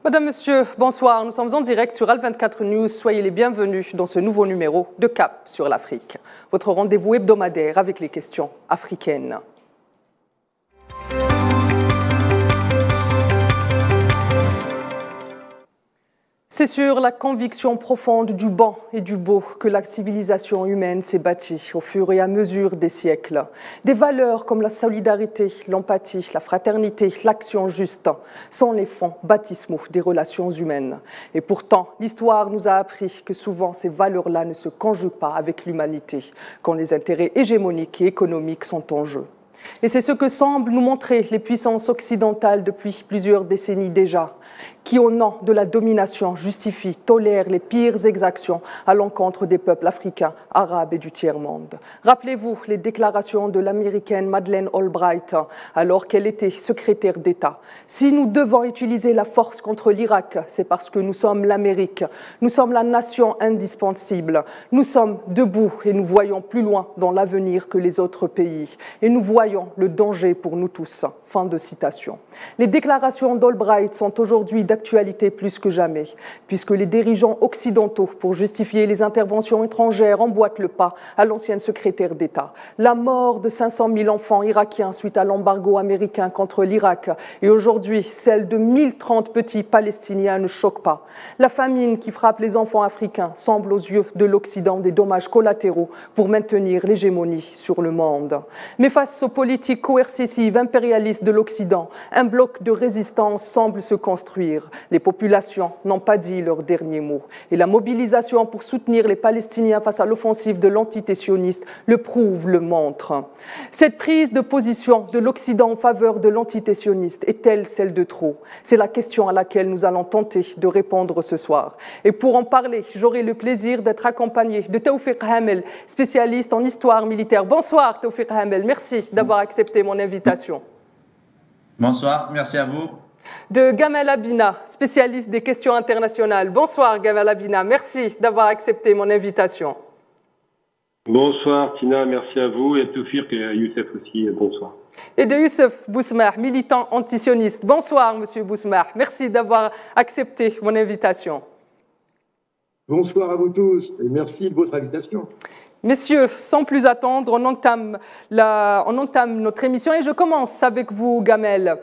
Madame, Monsieur, bonsoir. Nous sommes en direct sur Al24 News. Soyez les bienvenus dans ce nouveau numéro de Cap sur l'Afrique. Votre rendez-vous hebdomadaire avec les questions africaines. C'est sur la conviction profonde du bon et du beau que la civilisation humaine s'est bâtie au fur et à mesure des siècles. Des valeurs comme la solidarité, l'empathie, la fraternité, l'action juste sont les fonds baptismaux des relations humaines. Et pourtant, l'histoire nous a appris que souvent ces valeurs-là ne se conjuguent pas avec l'humanité, quand les intérêts hégémoniques et économiques sont en jeu. Et c'est ce que semblent nous montrer les puissances occidentales depuis plusieurs décennies déjà, qui au nom de la domination justifient, tolèrent les pires exactions à l'encontre des peuples africains, arabes et du tiers-monde. Rappelez-vous les déclarations de l'américaine Madeleine Albright alors qu'elle était secrétaire d'État. Si nous devons utiliser la force contre l'Irak, c'est parce que nous sommes l'Amérique, nous sommes la nation indispensable, nous sommes debout et nous voyons plus loin dans l'avenir que les autres pays et nous voyons le danger pour nous tous. Fin de citation. Les déclarations d'Albright sont aujourd'hui d'actualité plus que jamais, puisque les dirigeants occidentaux, pour justifier les interventions étrangères, emboîtent le pas à l'ancienne secrétaire d'État. La mort de 500 000 enfants irakiens suite à l'embargo américain contre l'Irak et aujourd'hui celle de 1030 petits Palestiniens ne choque pas. La famine qui frappe les enfants africains semble aux yeux de l'Occident des dommages collatéraux pour maintenir l'hégémonie sur le monde. Mais face aux politiques coercitives, impérialistes de l'Occident, un bloc de résistance semble se construire. Les populations n'ont pas dit leur dernier mot. Et la mobilisation pour soutenir les Palestiniens face à l'offensive de l'entité sioniste le prouve, le montre. Cette prise de position de l'Occident en faveur de l'entité sioniste est-elle celle de trop? C'est la question à laquelle nous allons tenter de répondre ce soir. Et pour en parler, j'aurai le plaisir d'être accompagné de Tawfiq Hamel, spécialiste en histoire militaire. Bonsoir Tawfiq Hamel, merci d'avoir accepté mon invitation. Bonsoir, merci à vous. De Gamal Abina, spécialiste des questions internationales. Bonsoir Gamal Abina, merci d'avoir accepté mon invitation. Bonsoir Tina, merci à vous, et Tawfiq et Youssef aussi, bonsoir. Et de Youssef Bousmah, militant antisioniste. Bonsoir Monsieur Bousmah, merci d'avoir accepté mon invitation. Bonsoir à vous tous et merci de votre invitation. Messieurs, sans plus attendre, on entame notre émission et je commence avec vous, Gamel.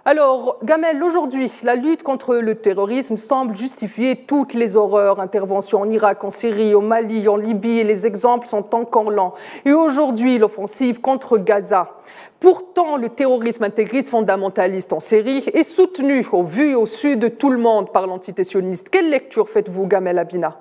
Alors, Gamel, aujourd'hui, la lutte contre le terrorisme semble justifier toutes les horreurs, interventions en Irak, en Syrie, au Mali, en Libye, et les exemples sont encore lents. Et aujourd'hui, l'offensive contre Gaza. Pourtant, le terrorisme intégriste fondamentaliste en Syrie est soutenu au vu et au su de tout le monde par l'entité sioniste. Quelle lecture faites-vous, Gamel Abina?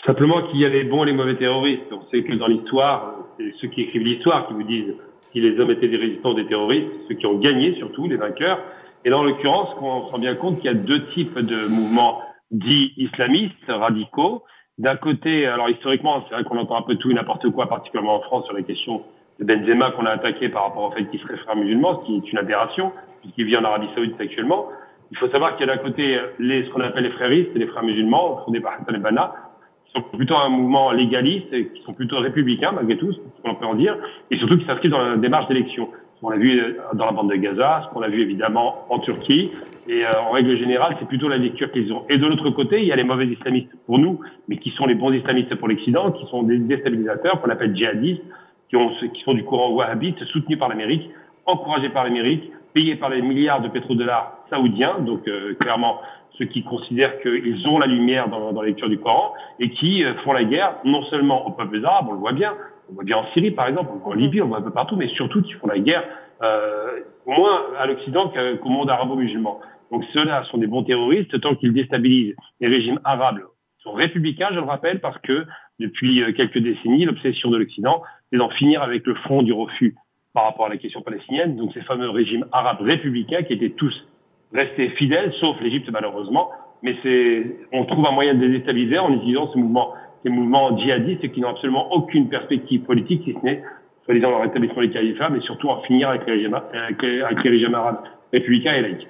Simplement qu'il y a les bons et les mauvais terroristes. On sait que dans l'histoire, c'est ceux qui écrivent l'histoire qui vous disent si les hommes étaient des résistants ou des terroristes, ceux qui ont gagné surtout, les vainqueurs. Et là, en l'occurrence, on se rend bien compte qu'il y a deux types de mouvements dits islamistes, radicaux. D'un côté, alors historiquement, c'est vrai qu'on entend un peu tout et n'importe quoi, particulièrement en France, sur les questions de Benzema qu'on a attaqué par rapport au fait qu'il serait frère musulman, ce qui est une aberration, puisqu'il vit en Arabie Saoudite actuellement. Il faut savoir qu'il y a d'un côté ce qu'on appelle les fréristes et les frères musulmans, fondés par Hassan el-Banna, qui sont plutôt un mouvement légaliste et qui sont plutôt républicains malgré tout, ce qu'on peut en dire, et surtout qui s'inscrivent dans la démarche d'élection. Ce qu'on a vu dans la bande de Gaza, ce qu'on a vu évidemment en Turquie, et en règle générale, c'est plutôt la lecture qu'ils ont. Et de l'autre côté, il y a les mauvais islamistes pour nous, mais qui sont les bons islamistes pour l'Occident, qui sont des déstabilisateurs, qu'on appelle djihadistes, qui sont du courant wahhabite, soutenus par l'Amérique, encouragés par l'Amérique, payés par les milliards de pétrodollars saoudiens, donc clairement ceux qui considèrent qu'ils ont la lumière dans la lecture du Coran, et qui font la guerre non seulement aux peuples arabes, on le voit bien en Syrie par exemple, on le voit en Libye, on le voit un peu partout, mais surtout qui font la guerre moins à l'Occident qu'au monde arabo-musulman. Donc ceux-là sont des bons terroristes tant qu'ils déstabilisent les régimes arabes. Ils sont républicains, je le rappelle, parce que depuis quelques décennies, l'obsession de l'Occident, c'est d'en finir avec le front du refus par rapport à la question palestinienne. Donc ces fameux régimes arabes républicains qui étaient tous restés fidèles, sauf l'Égypte malheureusement. Mais on trouve un moyen de les déstabiliser en utilisant ces mouvements djihadistes qui n'ont absolument aucune perspective politique, si ce n'est, soi-disant, le rétablissement des califats, mais surtout en finir avec les régimes arabes républicains et laïcs.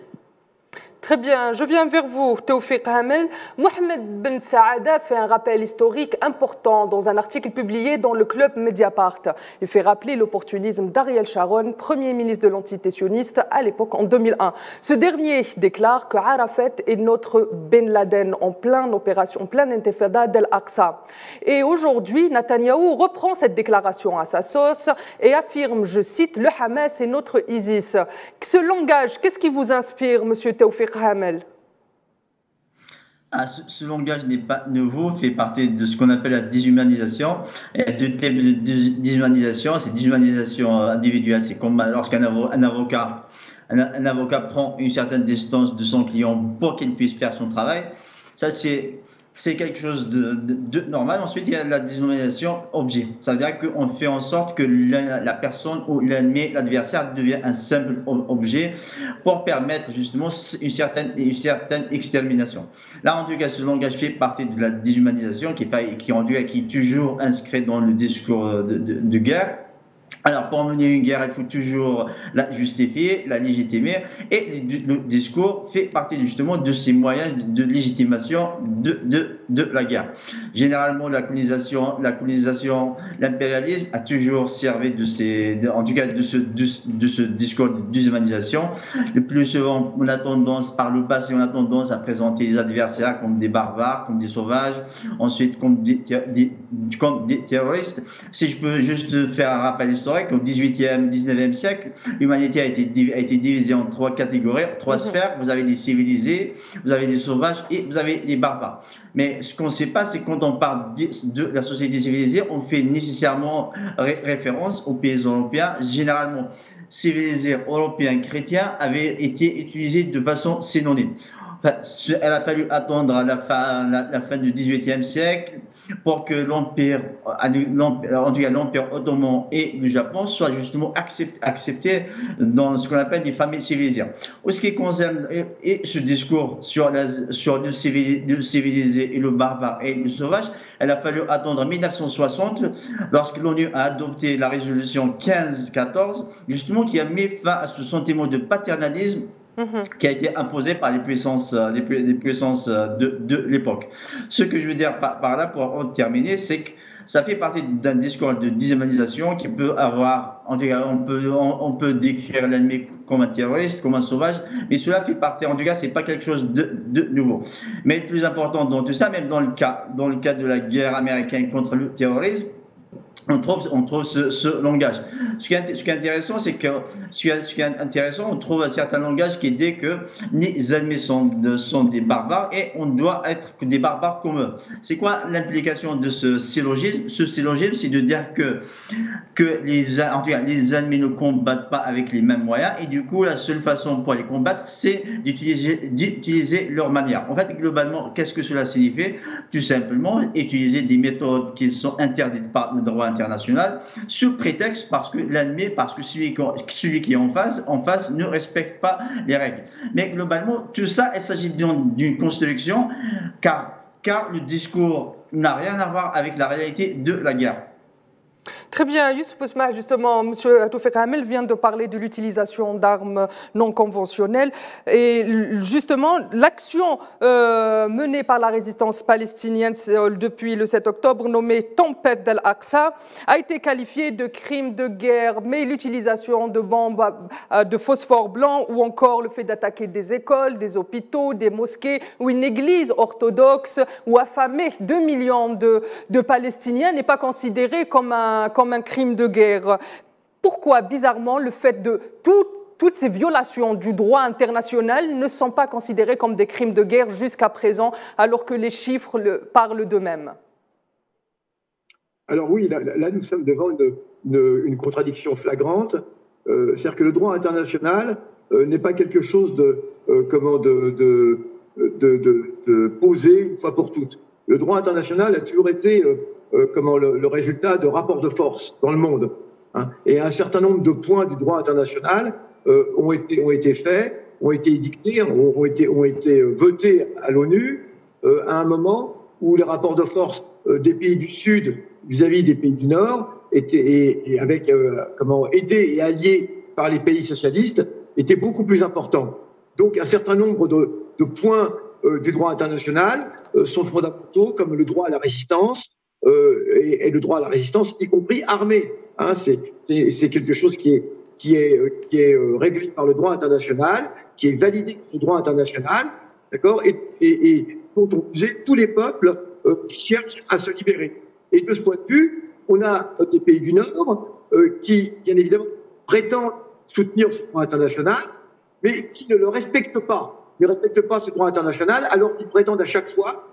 Très bien, je viens vers vous, Taoufik Hamel. Mohamed Ben Saada fait un rappel historique important dans un article publié dans le club Mediapart. Il fait rappeler l'opportunisme d'Ariel Sharon, premier ministre de l'entité sioniste à l'époque en 2001. Ce dernier déclare que Arafat est notre Ben Laden en pleine opération, en pleine intifada d'Al-Aqsa. Et aujourd'hui, Netanyahou reprend cette déclaration à sa sauce et affirme, je cite, le Hamas est notre ISIS. Ce langage, qu'est-ce qui vous inspire, monsieur Taoufik Hamel? Ce langage n'est pas nouveau, fait partie de ce qu'on appelle la déshumanisation. Il y a deux types de déshumanisation. C'est déshumanisation individuelle, c'est comme lorsqu'un avocat prend une certaine distance de son client pour qu'il puisse faire son travail. Ça, c'est quelque chose de normal. Ensuite, il y a la déshumanisation objet. Ça veut dire qu'on fait en sorte que la personne ou l'ennemi, l'adversaire devient un simple objet pour permettre justement une certaine extermination. Là, en tout cas, ce langage fait partie de la déshumanisation qui est toujours inscrit dans le discours de guerre. Alors, pour mener une guerre, il faut toujours la justifier, la légitimer, et le discours fait partie justement de ces moyens de légitimation de la guerre. Généralement, la colonisation, l'impérialisme a toujours servi de ce discours de déshumanisation. Le plus souvent, par le passé, on a tendance à présenter les adversaires comme des barbares, comme des sauvages, ensuite comme des terroristes. Si je peux juste faire un rappel historique, au 18e, 19e siècle, l'humanité a été divisée en trois catégories, trois sphères. Vous avez des civilisés, vous avez des sauvages et vous avez des barbares. Mais ce qu'on ne sait pas, c'est que quand on parle de la société civilisée, on fait nécessairement référence aux pays européens. Généralement, civilisés européens chrétiens avaient été utilisés de façon synonyme. Elle a fallu attendre la fin du XVIIIe siècle pour que l'Empire ottoman et le Japon soient justement acceptés dans ce qu'on appelle des familles civilisées. En ce qui concerne ce discours sur le civilisé et le barbare et le sauvage, elle a fallu attendre 1960 lorsque l'ONU a adopté la résolution 1514, justement qui a mis fin à ce sentiment de paternalisme qui a été imposé par les puissances de l'époque. Ce que je veux dire par là, pour terminer, c'est que ça fait partie d'un discours de déshumanisation qui peut avoir, en tout cas, on peut décrire l'ennemi comme un terroriste, comme un sauvage, mais cela fait partie, en tout cas, c'est pas quelque chose de nouveau. Mais le plus important dans tout ça, même dans le cas de la guerre américaine contre le terrorisme, on trouve ce langage. Ce qui est intéressant, c'est que on trouve un certain langage qui dit que les ennemis sont des barbares et on doit être des barbares comme eux. C'est quoi l'implication de ce syllogisme? Ce syllogisme, c'est de dire que les ennemis ne combattent pas avec les mêmes moyens et du coup, la seule façon pour les combattre, c'est d'utiliser leur manière. En fait, globalement, qu'est-ce que cela signifie? Tout simplement, utiliser des méthodes qui sont interdites par le droit international, sous prétexte parce que celui qui est en face ne respecte pas les règles. Mais globalement, tout ça, il s'agit d'une construction, car le discours n'a rien à voir avec la réalité de la guerre. Très bien, Youssouf Ousmah, justement, M. Taoufik Hamel vient de parler de l'utilisation d'armes non conventionnelles. Et justement, l'action menée par la résistance palestinienne depuis le 7 octobre, nommée Tempête d'Al-Aqsa, a été qualifiée de crime de guerre. Mais l'utilisation de bombes de phosphore blanc ou encore le fait d'attaquer des écoles, des hôpitaux, des mosquées ou une église orthodoxe ou affamer 2 millions de Palestiniens n'est pas considéré comme un crime de guerre. Pourquoi, bizarrement, le fait de toutes ces violations du droit international ne sont pas considérées comme des crimes de guerre jusqu'à présent, alors que les chiffres parlent d'eux-mêmes? Alors oui, là nous sommes devant une contradiction flagrante. C'est-à-dire que le droit international n'est pas quelque chose de posé une fois pour toutes. Le droit international a toujours été le résultat de rapports de force dans le monde. Hein. Et un certain nombre de points du droit international ont été faits, ont été édictés, ont été votés à l'ONU à un moment où les rapports de force des pays du Sud vis-à-vis des pays du Nord aidés et alliés par les pays socialistes étaient beaucoup plus importants. Donc un certain nombre de points du droit international sont fondamentaux, comme le droit à la résistance et le droit à la résistance, y compris armée. Hein, c'est quelque chose qui est réglé par le droit international, qui est validé par le droit international, d'accord, et dont on disait tous les peuples cherchent à se libérer. Et de ce point de vue, on a des pays du Nord qui, bien évidemment, prétendent soutenir ce droit international, mais qui ne le respectent pas. Ils ne respectent pas ce droit international, alors qu'ils prétendent à chaque fois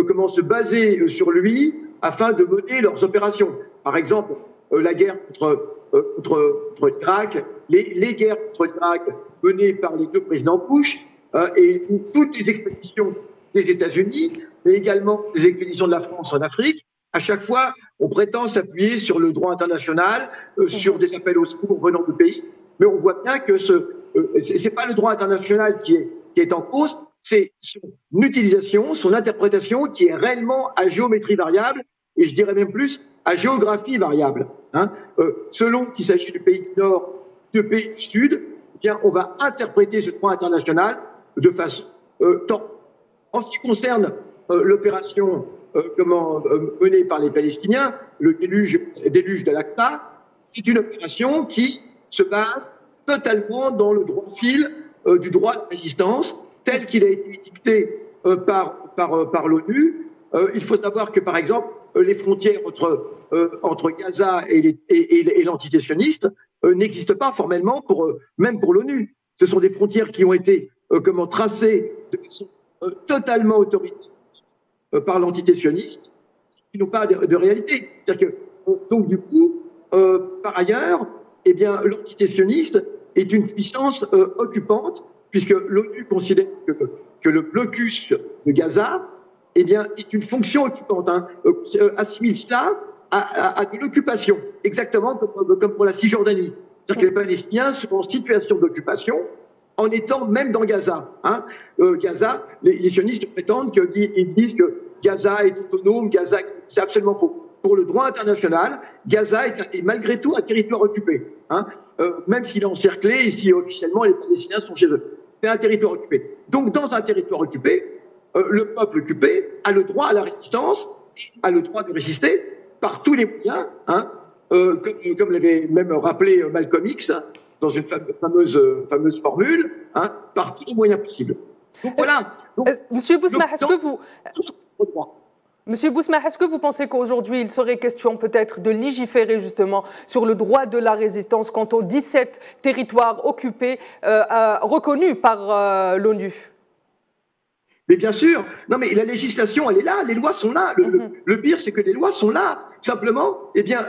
comment se baser sur lui afin de mener leurs opérations. Par exemple, la guerre contre l'Irak, les guerres contre l'Irak menées par les deux présidents Bush, et toutes les expéditions des États-Unis, mais également les expéditions de la France en Afrique. À chaque fois, on prétend s'appuyer sur le droit international, sur des appels au secours venant de pays, mais on voit bien que c'est pas le droit international qui est en cause, c'est son utilisation, son interprétation qui est réellement à géométrie variable, et je dirais même plus à géographie variable. Hein. Selon qu'il s'agit du pays du Nord, du pays du Sud, eh bien, on va interpréter ce droit international de façon en ce qui concerne l'opération menée par les Palestiniens, le déluge d'Al-Aqsa, c'est une opération qui se base totalement dans le droit fil du droit de résistance tel qu'il a été dicté par l'ONU. Il faut savoir que, par exemple, les frontières entre Gaza et l'entité sioniste n'existent pas formellement même pour l'ONU. Ce sont des frontières qui ont été tracées de façon totalement autoritaire par l'entité sioniste, qui n'ont pas de réalité. C'est-à-dire que, donc, du coup, par ailleurs, eh bien, l'entité sioniste est une puissance occupante, puisque l'ONU considère que le blocus de Gaza, eh bien, est une fonction occupante, hein, assimile cela à de l'occupation, exactement comme pour la Cisjordanie. C'est-à-dire que les Palestiniens sont en situation d'occupation en étant même dans Gaza. Hein. Gaza, les sionistes prétendent qu'ils disent que Gaza est autonome, Gaza, c'est absolument faux. Pour le droit international, Gaza est malgré tout un territoire occupé, hein, même s'il est encerclé et si officiellement les Palestiniens sont chez eux. C'est un territoire occupé. Donc dans un territoire occupé, le peuple occupé a le droit à la résistance, a le droit de résister par tous les moyens, hein, comme l'avait même rappelé Malcolm X dans une fameuse formule, hein, par tous les moyens possibles. Donc voilà. Donc, Monsieur Bousmah, est-ce que vous... Monsieur Bousmah, est-ce que vous pensez qu'aujourd'hui, il serait question peut-être de légiférer justement sur le droit de la résistance quant aux 17 territoires occupés reconnus par l'ONU ? Mais bien sûr, non mais la législation, elle est là, les lois sont là. Le pire, c'est que les lois sont là. Simplement, eh bien,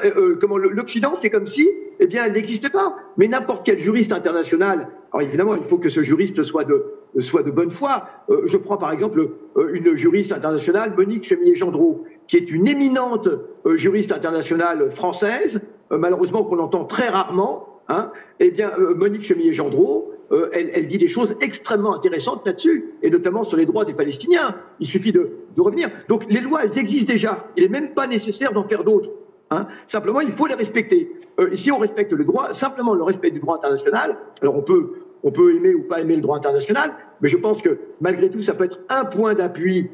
l'Occident fait comme si, eh bien, elle n'existait pas. Mais n'importe quel juriste international, alors évidemment, il faut que ce juriste soit de bonne foi. Je prends par exemple une juriste internationale, Monique Chemillé-Gendreau, qui est une éminente juriste internationale française, malheureusement qu'on entend très rarement. Hein. Eh bien, Monique Chemillé-Gendreau, elle dit des choses extrêmement intéressantes là-dessus, et notamment sur les droits des Palestiniens. Il suffit de revenir. Donc les lois, elles existent déjà. Il n'est même pas nécessaire d'en faire d'autres. Hein. Simplement, il faut les respecter. Et si on respecte le droit, simplement le respect du droit international, alors on peut aimer ou pas aimer le droit international, mais je pense que malgré tout, ça peut être un point d'appui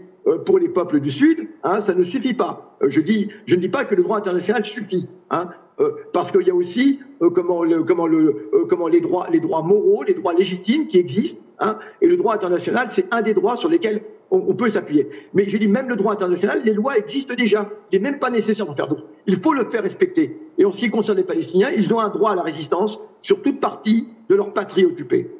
pour les peuples du Sud. Hein, ça ne suffit pas. Je ne dis pas que le droit international suffit. Hein. Parce qu'il y a aussi les droits moraux, les droits légitimes qui existent, hein, et le droit international, c'est un des droits sur lesquels on peut s'appuyer. Mais je dis même le droit international, les lois existent déjà. Il n'est même pas nécessaire d'en faire d'autres. Il faut le faire respecter. Et en ce qui concerne les Palestiniens, ils ont un droit à la résistance sur toute partie de leur patrie occupée.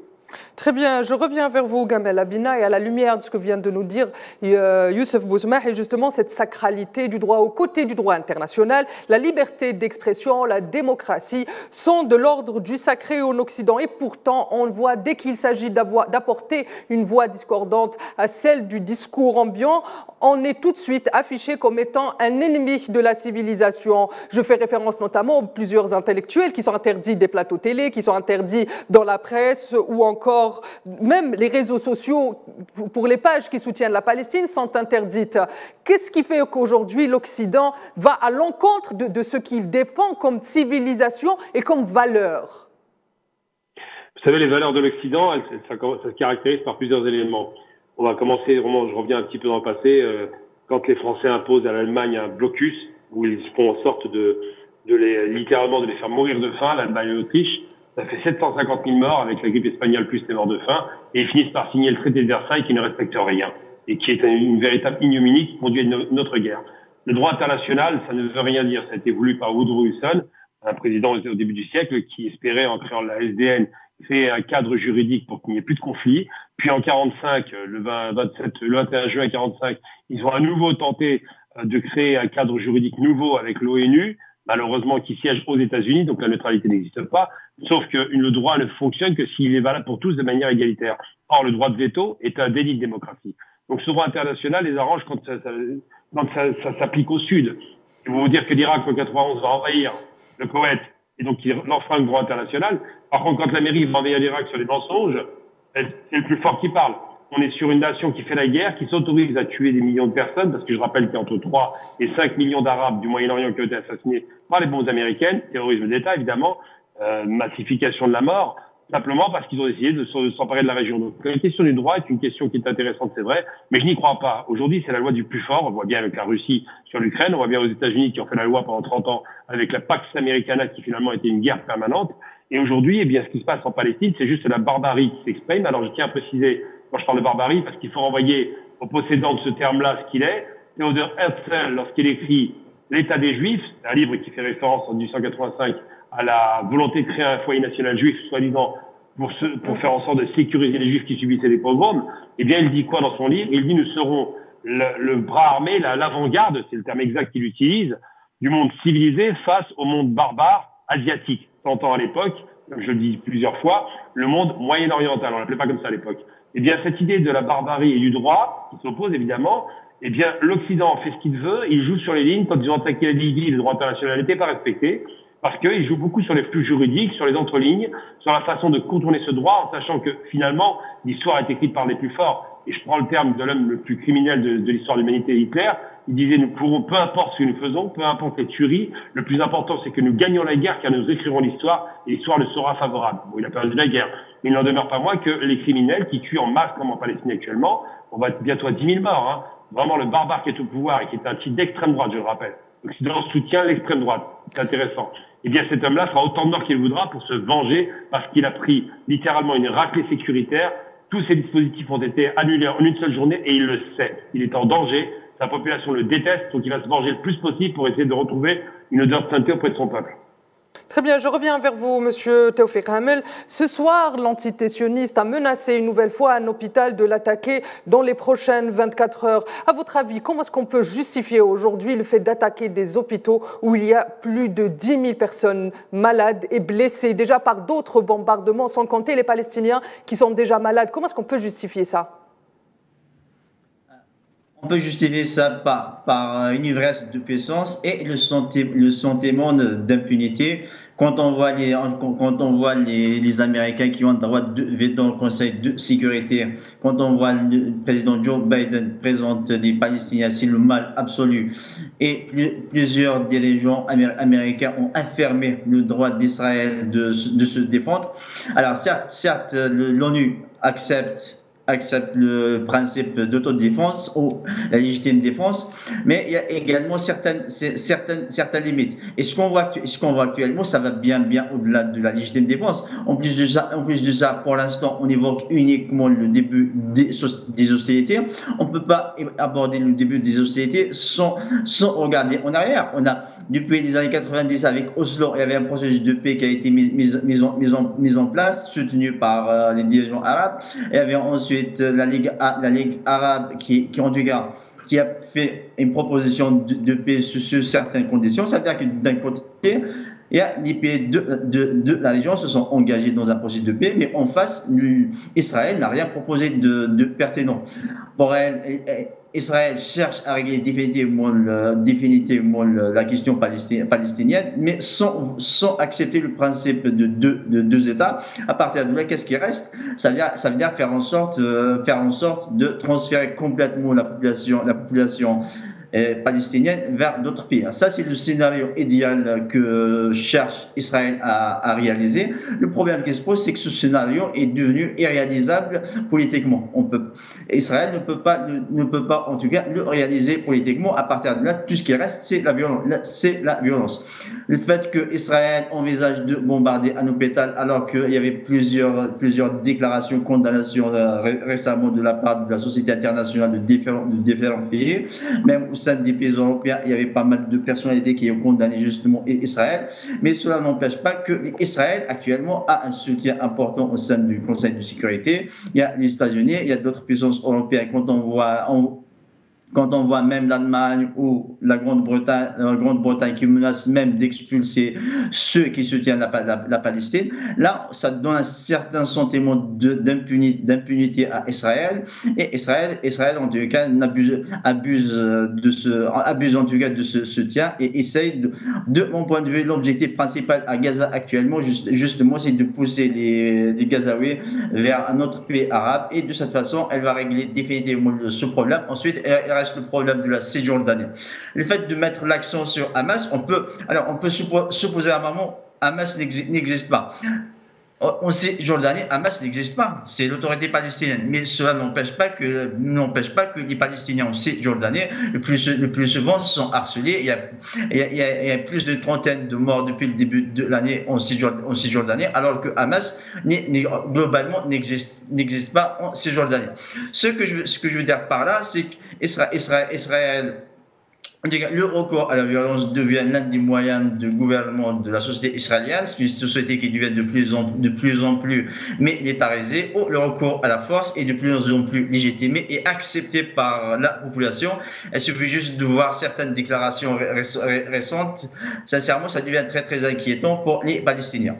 Très bien, je reviens vers vous, Gamel Abina, et à la lumière de ce que vient de nous dire Youssef Bousmah, et justement cette sacralité du droit aux côtés du droit international, la liberté d'expression, la démocratie sont de l'ordre du sacré en Occident. Et pourtant, on le voit, dès qu'il s'agit d'apporter une voix discordante à celle du discours ambiant, on est tout de suite affiché comme étant un ennemi de la civilisation. Je fais référence notamment aux plusieurs intellectuels qui sont interdits des plateaux télé, qui sont interdits dans la presse ou encore même les réseaux sociaux pour les pages qui soutiennent la Palestine sont interdites. Qu'est-ce qui fait qu'aujourd'hui l'Occident va à l'encontre de ce qu'il défend comme civilisation et comme valeur ? Vous savez, les valeurs de l'Occident, ça se caractérise par plusieurs éléments. On va commencer, vraiment, je reviens un petit peu dans le passé, quand les Français imposent à l'Allemagne un blocus, où ils font en sorte littéralement de les faire mourir de faim, l'Allemagne et l'Autriche. Ça fait 750 000 morts avec la grippe espagnole plus les morts de faim, et ils finissent par signer le traité de Versailles qui ne respecte rien, et qui est une véritable ignominie qui conduit à notre guerre. Le droit international, ça ne veut rien dire. Ça a été voulu par Woodrow Wilson, un président au début du siècle, qui espérait, en créant la SDN, créer un cadre juridique pour qu'il n'y ait plus de conflits. Puis en 45, le 21 juin 45, ils ont à nouveau tenté de créer un cadre juridique nouveau avec l'ONU, malheureusement qui siège aux États-Unis, donc la neutralité n'existe pas, sauf que le droit ne fonctionne que s'il est valable pour tous de manière égalitaire. Or, le droit de veto est un délit de démocratie. Donc ce droit international les arrange quand ça s'applique au Sud. Ils vont vous dire que l'Irak en 91 va envahir le Koweït, et donc il enfreint le droit international. Par contre, quand l'Amérique va envahir l'Irak sur des mensonges, c'est le plus fort qui parle. On est sur une nation qui fait la guerre, qui s'autorise à tuer des millions de personnes, parce que je rappelle qu'il y a entre 3 et 5 millions d'Arabes du Moyen-Orient qui ont été assassinés par les bombes américaines, terrorisme d'État évidemment, massification de la mort, simplement parce qu'ils ont décidé de s'emparer de la région. Donc la question du droit est une question qui est intéressante, c'est vrai, mais je n'y crois pas. Aujourd'hui, c'est la loi du plus fort. On voit bien avec la Russie sur l'Ukraine, on voit bien aux États-Unis qui ont fait la loi pendant 30 ans avec la Pax Americana qui finalement était une guerre permanente. Et aujourd'hui, eh bien, ce qui se passe en Palestine, c'est juste la barbarie qui s'exprime. Alors je tiens à préciser, quand je parle de barbarie, parce qu'il faut renvoyer au possédant de ce terme-là ce qu'il est. Theodor Herzl, lorsqu'il écrit L'État des Juifs, un livre qui fait référence en 1885 à la volonté de créer un foyer national juif, soi-disant pour faire en sorte de sécuriser les Juifs qui subissaient les pogroms, eh bien, il dit quoi dans son livre? Il dit, nous serons le bras armé, l'avant-garde, c'est le terme exact qu'il utilise, du monde civilisé face au monde barbare asiatique. S'entend à l'époque, comme je le dis plusieurs fois, le monde moyen-oriental, on l'appelait pas comme ça à l'époque. Eh bien, cette idée de la barbarie et du droit, qui s'oppose évidemment, eh bien, l'Occident fait ce qu'il veut, il joue sur les lignes. Quand ils ont attaqué la Libye, le droit international n'était pas respecté, parce qu'il joue beaucoup sur les flux juridiques, sur les entrelignes, sur la façon de contourner ce droit, en sachant que finalement, l'histoire est écrite par les plus forts. Et je prends le terme de l'homme le plus criminel de l'histoire de l'humanité, Hitler. Il disait, nous pourrons, peu importe ce que nous faisons, peu importe les tueries, le plus important c'est que nous gagnons la guerre, car nous écrirons l'histoire, et l'histoire le sera favorable. Bon, il a perdu la guerre. Mais il n'en demeure pas moins que les criminels qui tuent en masse, comme en Palestine actuellement, on va être bientôt à 10 000 morts, hein. Vraiment le barbare qui est au pouvoir et qui est un type d'extrême droite, je le rappelle. L'Occident soutient l'extrême droite. C'est intéressant. Eh bien, cet homme-là fera autant de morts qu'il voudra pour se venger parce qu'il a pris littéralement une raclée sécuritaire. Tous ces dispositifs ont été annulés en une seule journée et il le sait. Il est en danger. Sa population le déteste, donc il va se venger le plus possible pour essayer de retrouver une odeur de sainteté auprès de son peuple. Très bien, je reviens vers vous, Monsieur Théophile Hamel. Ce soir, l'entité sioniste a menacé une nouvelle fois un hôpital de l'attaquer dans les prochaines 24 heures. À votre avis, comment est-ce qu'on peut justifier aujourd'hui le fait d'attaquer des hôpitaux où il y a plus de 10 000 personnes malades et blessées, déjà par d'autres bombardements, sans compter les Palestiniens qui sont déjà malades? Comment est-ce qu'on peut justifier ça? On peut justifier ça par une ivresse de puissance et le sentiment d'impunité. Quand on voit les Américains qui ont le droit de veto dans le Conseil de sécurité, quand on voit le président Joe Biden présente les Palestiniens, c'est le mal absolu. Et plusieurs dirigeants américains ont affirmé le droit d'Israël de se défendre. Alors certes l'ONU accepte le principe d'autodéfense ou la légitime défense, mais il y a également certaines limites. Et ce qu'on voit actuellement, ça va bien au-delà de la légitime défense. En plus de ça, pour l'instant, on évoque uniquement le début des hostilités. On ne peut pas aborder le début des hostilités sans regarder en arrière. On a, depuis les années 90, avec Oslo, il y avait un processus de paix qui a été mis en place, soutenu par les dirigeants arabes. Il y avait ensuite la Ligue arabe qui en tout cas qui a fait une proposition de paix sur certaines conditions. Ça veut dire que d'un côté, il y a les pays de la région se sont engagés dans un processus de paix, mais en face, Israël n'a rien proposé de pertinent. Pour elle, Israël cherche à régler définitivement la question palestinienne, mais sans accepter le principe de deux États. À partir de là, qu'est-ce qui reste? Ça veut dire faire en sorte de transférer complètement la population palestinienne vers d'autres pays. Ça, c'est le scénario idéal que cherche Israël à réaliser. Le problème qui se pose, c'est que ce scénario est devenu irréalisable politiquement. Israël ne peut pas, en tout cas, le réaliser politiquement. À partir de là, tout ce qui reste, c'est la violence. Le fait que Israël envisage de bombarder à Hôpital, alors qu'il y avait plusieurs déclarations, condamnations récemment de la part de la société internationale de différents pays, même au sein des pays européens, il y avait pas mal de personnalités qui ont condamné justement Israël, mais cela n'empêche pas que Israël actuellement a un soutien important au sein du Conseil de sécurité. Il y a les États-Unis, il y a d'autres puissances européennes. Quand on voit même l'Allemagne ou la Grande-Bretagne qui menace même d'expulser ceux qui soutiennent la Palestine, là, ça donne un certain sentiment d'impunité à Israël. Et Israël en tout cas, abuse en tout cas de ce soutien et essaye de mon point de vue, l'objectif principal à Gaza actuellement, justement, c'est de pousser les Gazaouis vers un autre pays arabe. Et de cette façon, elle va régler définitivement ce problème. Ensuite, il reste le problème de la Cisjordanie. Le fait de mettre l'accent sur Hamas, on peut supposer à un moment, Hamas n'existe pas. En Cisjordanie, Hamas n'existe pas. C'est l'autorité palestinienne. Mais cela n'empêche pas que les Palestiniens en Cisjordanie, le plus souvent, sont harcelés. Il y a plus de 30 de morts depuis le début de l'année en Cisjordanie, alors que Hamas, globalement, n'existe pas en Cisjordanie. Ce que je veux dire par là, c'est qu'Israël, le recours à la violence devient l'un des moyens de gouvernement de la société israélienne. C'est une société qui devient de plus en plus militarisée, où le recours à la force est de plus en plus légitimé et accepté par la population. Il suffit juste de voir certaines déclarations récentes. Sincèrement, ça devient très très inquiétant pour les Palestiniens.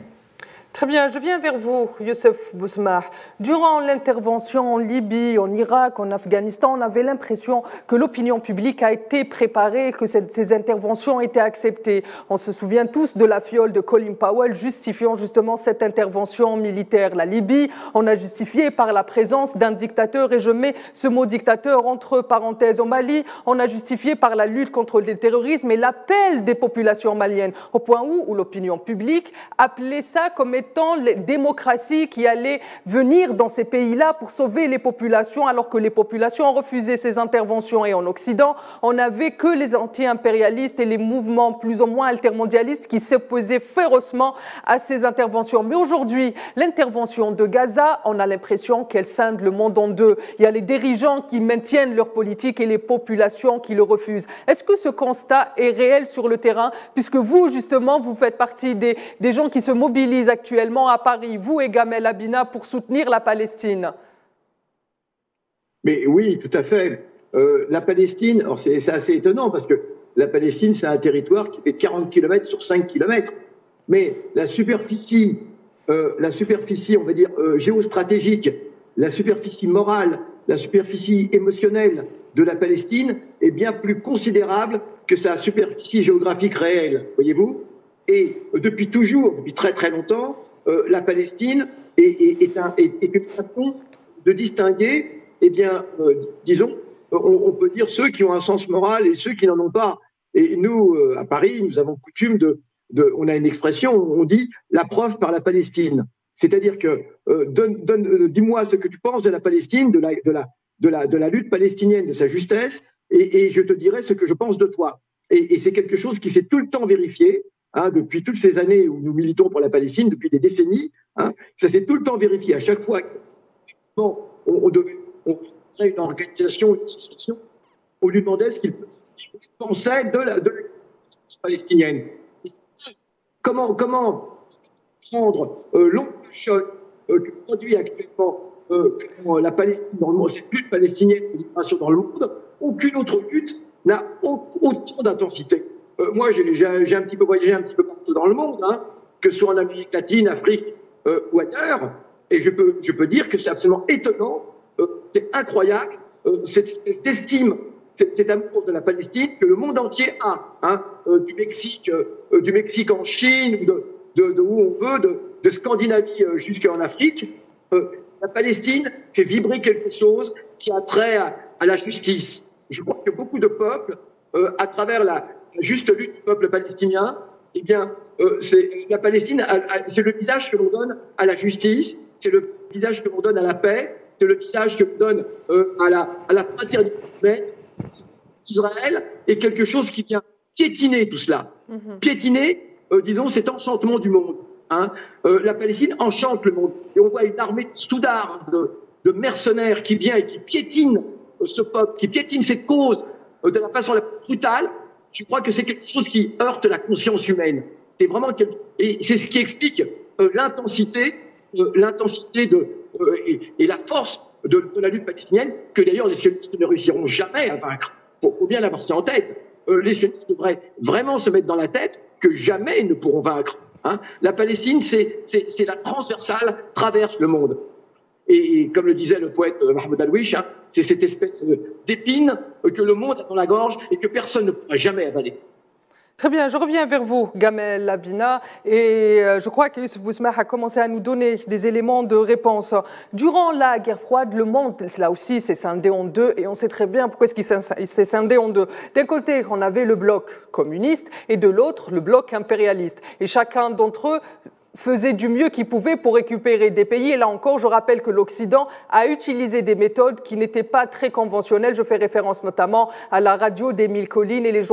Très bien, je viens vers vous, Youssef Bousmah. Durant l'intervention en Libye, en Irak, en Afghanistan, on avait l'impression que l'opinion publique a été préparée, que ces interventions étaient acceptées. On se souvient tous de la fiole de Colin Powell justifiant justement cette intervention militaire. La Libye, on a justifié par la présence d'un dictateur, et je mets ce mot dictateur entre parenthèses. Au Mali, on a justifié par la lutte contre le terrorisme et l'appel des populations maliennes, au point où l'opinion publique appelait ça comme étant les démocraties qui allaient venir dans ces pays-là pour sauver les populations, alors que les populations ont refusé ces interventions. Et en Occident, on n'avait que les anti-impérialistes et les mouvements plus ou moins altermondialistes qui s'opposaient férocement à ces interventions. Mais aujourd'hui, l'intervention de Gaza, on a l'impression qu'elle scinde le monde en deux. Il y a les dirigeants qui maintiennent leur politique et les populations qui le refusent. Est-ce que ce constat est réel sur le terrain, puisque vous, justement, vous faites partie des gens qui se mobilisent actuellement à Paris, vous et Gamel Abina, pour soutenir la Palestine? Mais oui, tout à fait. La Palestine, c'est assez étonnant parce que la Palestine, c'est un territoire qui fait 40 km sur 5 km. Mais la superficie, on va dire, géostratégique, la superficie morale, la superficie émotionnelle de la Palestine est bien plus considérable que sa superficie géographique réelle, voyez-vous. Et depuis toujours, depuis très très longtemps, la Palestine est une façon de distinguer, eh bien, disons, on peut dire ceux qui ont un sens moral et ceux qui n'en ont pas. Et nous, à Paris, nous avons coutume on a une expression, on dit la preuve par la Palestine. C'est-à-dire que dis-moi ce que tu penses de la Palestine, de la lutte palestinienne, de sa justesse, et je te dirai ce que je pense de toi. Et c'est quelque chose qui s'est tout le temps vérifié. Depuis toutes ces années où nous militons pour la Palestine, depuis des décennies, ça s'est tout le temps vérifié. À chaque fois on crée une organisation, une association, on lui demandait ce qu'il pensait de la palestinienne. Comment prendre l'oncle choc que produit actuellement la Palestine dans le monde, cette lutte palestinienne de libération dans le monde, aucune autre lutte n'a autant d'intensité. Moi, j'ai un petit peu voyagé un petit peu partout dans le monde, que ce soit en Amérique latine, Afrique ou ailleurs, et je peux dire que c'est absolument étonnant, c'est incroyable, cette estime, cet amour de la Palestine que le monde entier a, du Mexique en Chine, de où on veut, de Scandinavie jusqu'en Afrique. La Palestine fait vibrer quelque chose qui a trait à la justice. Je crois que beaucoup de peuples à travers la juste lutte du peuple palestinien, eh bien, la Palestine, c'est le visage que l'on donne à la justice, c'est le visage que l'on donne à la paix, c'est le visage que l'on donne à la fraternité humaine. Israël est quelque chose qui vient piétiner tout cela, piétiner, disons, cet enchantement du monde. Hein. La Palestine enchante le monde. Et on voit une armée soudarde de mercenaires qui vient et qui piétine ce peuple, qui piétine cette cause de la façon la plus brutale. Je crois que c'est quelque chose qui heurte la conscience humaine. C'est vraiment et c'est ce qui explique l'intensité et la force de la lutte palestinienne, que d'ailleurs les sionistes ne réussiront jamais à vaincre. Faut bien l'avoir ça en tête. Les sionistes devraient vraiment se mettre dans la tête que jamais ils ne pourront vaincre. Hein. La Palestine, c'est la transversale, traverse le monde. Et comme le disait le poète Mahmoud Darwish, hein, c'est cette espèce d'épine que le monde a dans la gorge et que personne ne pourra jamais avaler. Très bien, je reviens vers vous, Gamel Labina, et je crois que Youssef Bousmah a commencé à nous donner des éléments de réponse. Durant la guerre froide, le monde, là aussi, s'est scindé en deux, et on sait très bien pourquoi il s'est scindé en deux. D'un côté, on avait le bloc communiste, et de l'autre, le bloc impérialiste. Et chacun d'entre eux faisait du mieux qu'il pouvait pour récupérer des pays. Et là encore, je rappelle que l'Occident a utilisé des méthodes qui n'étaient pas très conventionnelles. Je fais référence notamment à la radio d'Émile Colline et les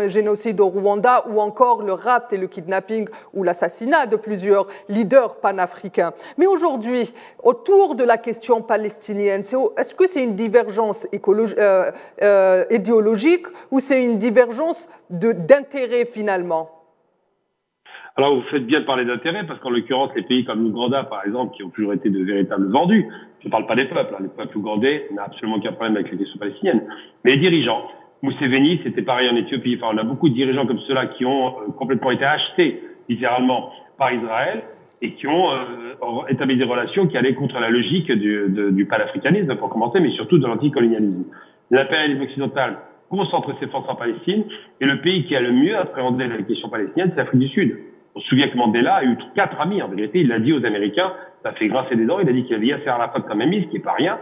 génocides au Rwanda, ou encore le rapt et le kidnapping ou l'assassinat de plusieurs leaders panafricains. Mais aujourd'hui, autour de la question palestinienne, est-ce que c'est une divergence idéologique ou c'est une divergence d'intérêt finalement ? Alors, vous faites bien de parler d'intérêt, parce qu'en l'occurrence, les pays comme l'Ouganda, par exemple, qui ont toujours été de véritables vendus, je ne parle pas des peuples, hein, les peuples ougandais n'a absolument aucun problème avec les questions palestiniennes, mais les dirigeants, Museveni, c'était pareil en Éthiopie, enfin, on a beaucoup de dirigeants comme ceux-là qui ont complètement été achetés, littéralement, par Israël, et qui ont établi des relations qui allaient contre la logique du panafricanisme, pour commencer, mais surtout de l'anticolonialisme. L'impérialisme occidental concentre ses forces en Palestine, et le pays qui a le mieux appréhendé la question palestinienne, c'est l'Afrique du Sud. On se souvient que Mandela a eu 4 amis, en vérité. Il l'a dit aux Américains, ça fait grincer des dents. Il a dit qu'il avait Yasser Arafat comme ami, ce qui n'est pas rien.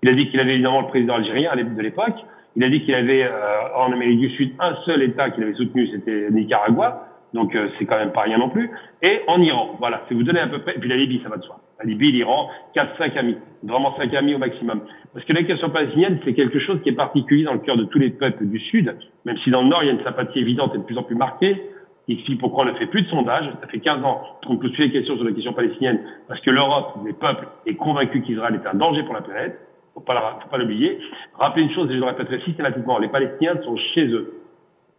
Il a dit qu'il avait évidemment le président algérien de l'époque. Il a dit qu'il avait en Amérique du Sud un seul État qu'il avait soutenu, c'était Nicaragua. Donc c'est quand même pas rien non plus. Et en Iran, voilà, si vous donnez à peu près, et puis la Libye, ça va de soi. La Libye, l'Iran, 4-5 amis, vraiment 5 amis au maximum. Parce que la question palestinienne, c'est quelque chose qui est particulier dans le cœur de tous les peuples du Sud, même si dans le Nord, il y a une sympathie évidente et de plus en plus marquée, qui explique pourquoi on ne fait plus de sondages. Ça fait 15 ans qu'on pose les questions sur la question palestinienne, parce que l'Europe, les peuples, est convaincu qu'Israël est un danger pour la planète. Faut pas l'oublier. Rappelez une chose, et je le répéterai systématiquement, les Palestiniens sont chez eux.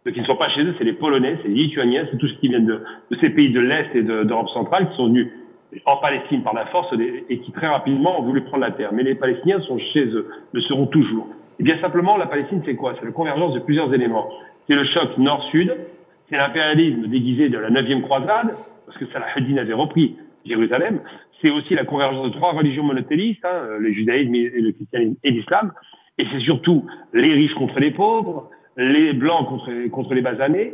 Ceux qui ne sont pas chez eux, c'est les Polonais, c'est les Lituaniens, c'est tous ceux qui viennent de ces pays de l'Est et d'Europe centrale, qui sont venus en Palestine par la force et qui très rapidement ont voulu prendre la terre. Mais les Palestiniens sont chez eux, le seront toujours. Et bien simplement, la Palestine, c'est quoi? C'est la convergence de plusieurs éléments. C'est le choc nord-sud, c'est l'impérialisme déguisé de la 9e croisade, parce que Salah ad-Din avait repris Jérusalem. C'est aussi la convergence de 3 religions monothéistes, hein, le judaïsme et le christianisme et l'islam. Et c'est surtout les riches contre les pauvres, les blancs contre les basanés,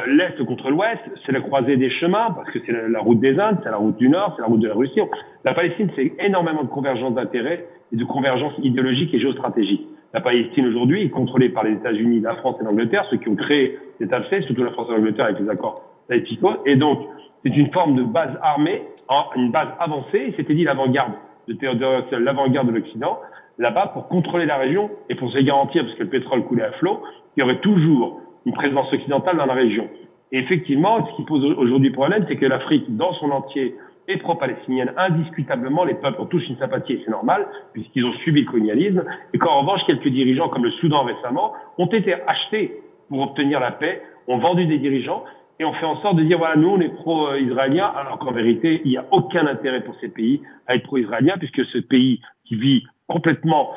l'Est contre l'Ouest. C'est la croisée des chemins, parce que c'est la route des Indes, c'est la route du Nord, c'est la route de la Russie. La Palestine, c'est énormément de convergence d'intérêts et de convergence idéologique et géostratégique. La Palestine aujourd'hui est contrôlée par les États-Unis, la France et l'Angleterre, ceux qui ont créé cet abcès, surtout la France et l'Angleterre avec les accords Sykes-Picot. Et donc, c'est une forme de base armée, une base avancée. C'était dit l'avant-garde de Théodore Herzl, l'avant-garde de l'Occident, là-bas pour contrôler la région et pour se garantir, parce que le pétrole coulait à flot, qu'il y aurait toujours une présence occidentale dans la région. Et effectivement, ce qui pose aujourd'hui problème, c'est que l'Afrique, dans son entier, est pro-palestinienne. Indiscutablement, les peuples ont tous une sympathie, et c'est normal, puisqu'ils ont subi le colonialisme, et qu'en revanche, quelques dirigeants, comme le Soudan récemment, ont été achetés pour obtenir la paix, ont vendu des dirigeants, et ont fait en sorte de dire, voilà, nous, on est pro-israélien, alors qu'en vérité, il n'y a aucun intérêt pour ces pays à être pro-israélien, puisque ce pays qui vit complètement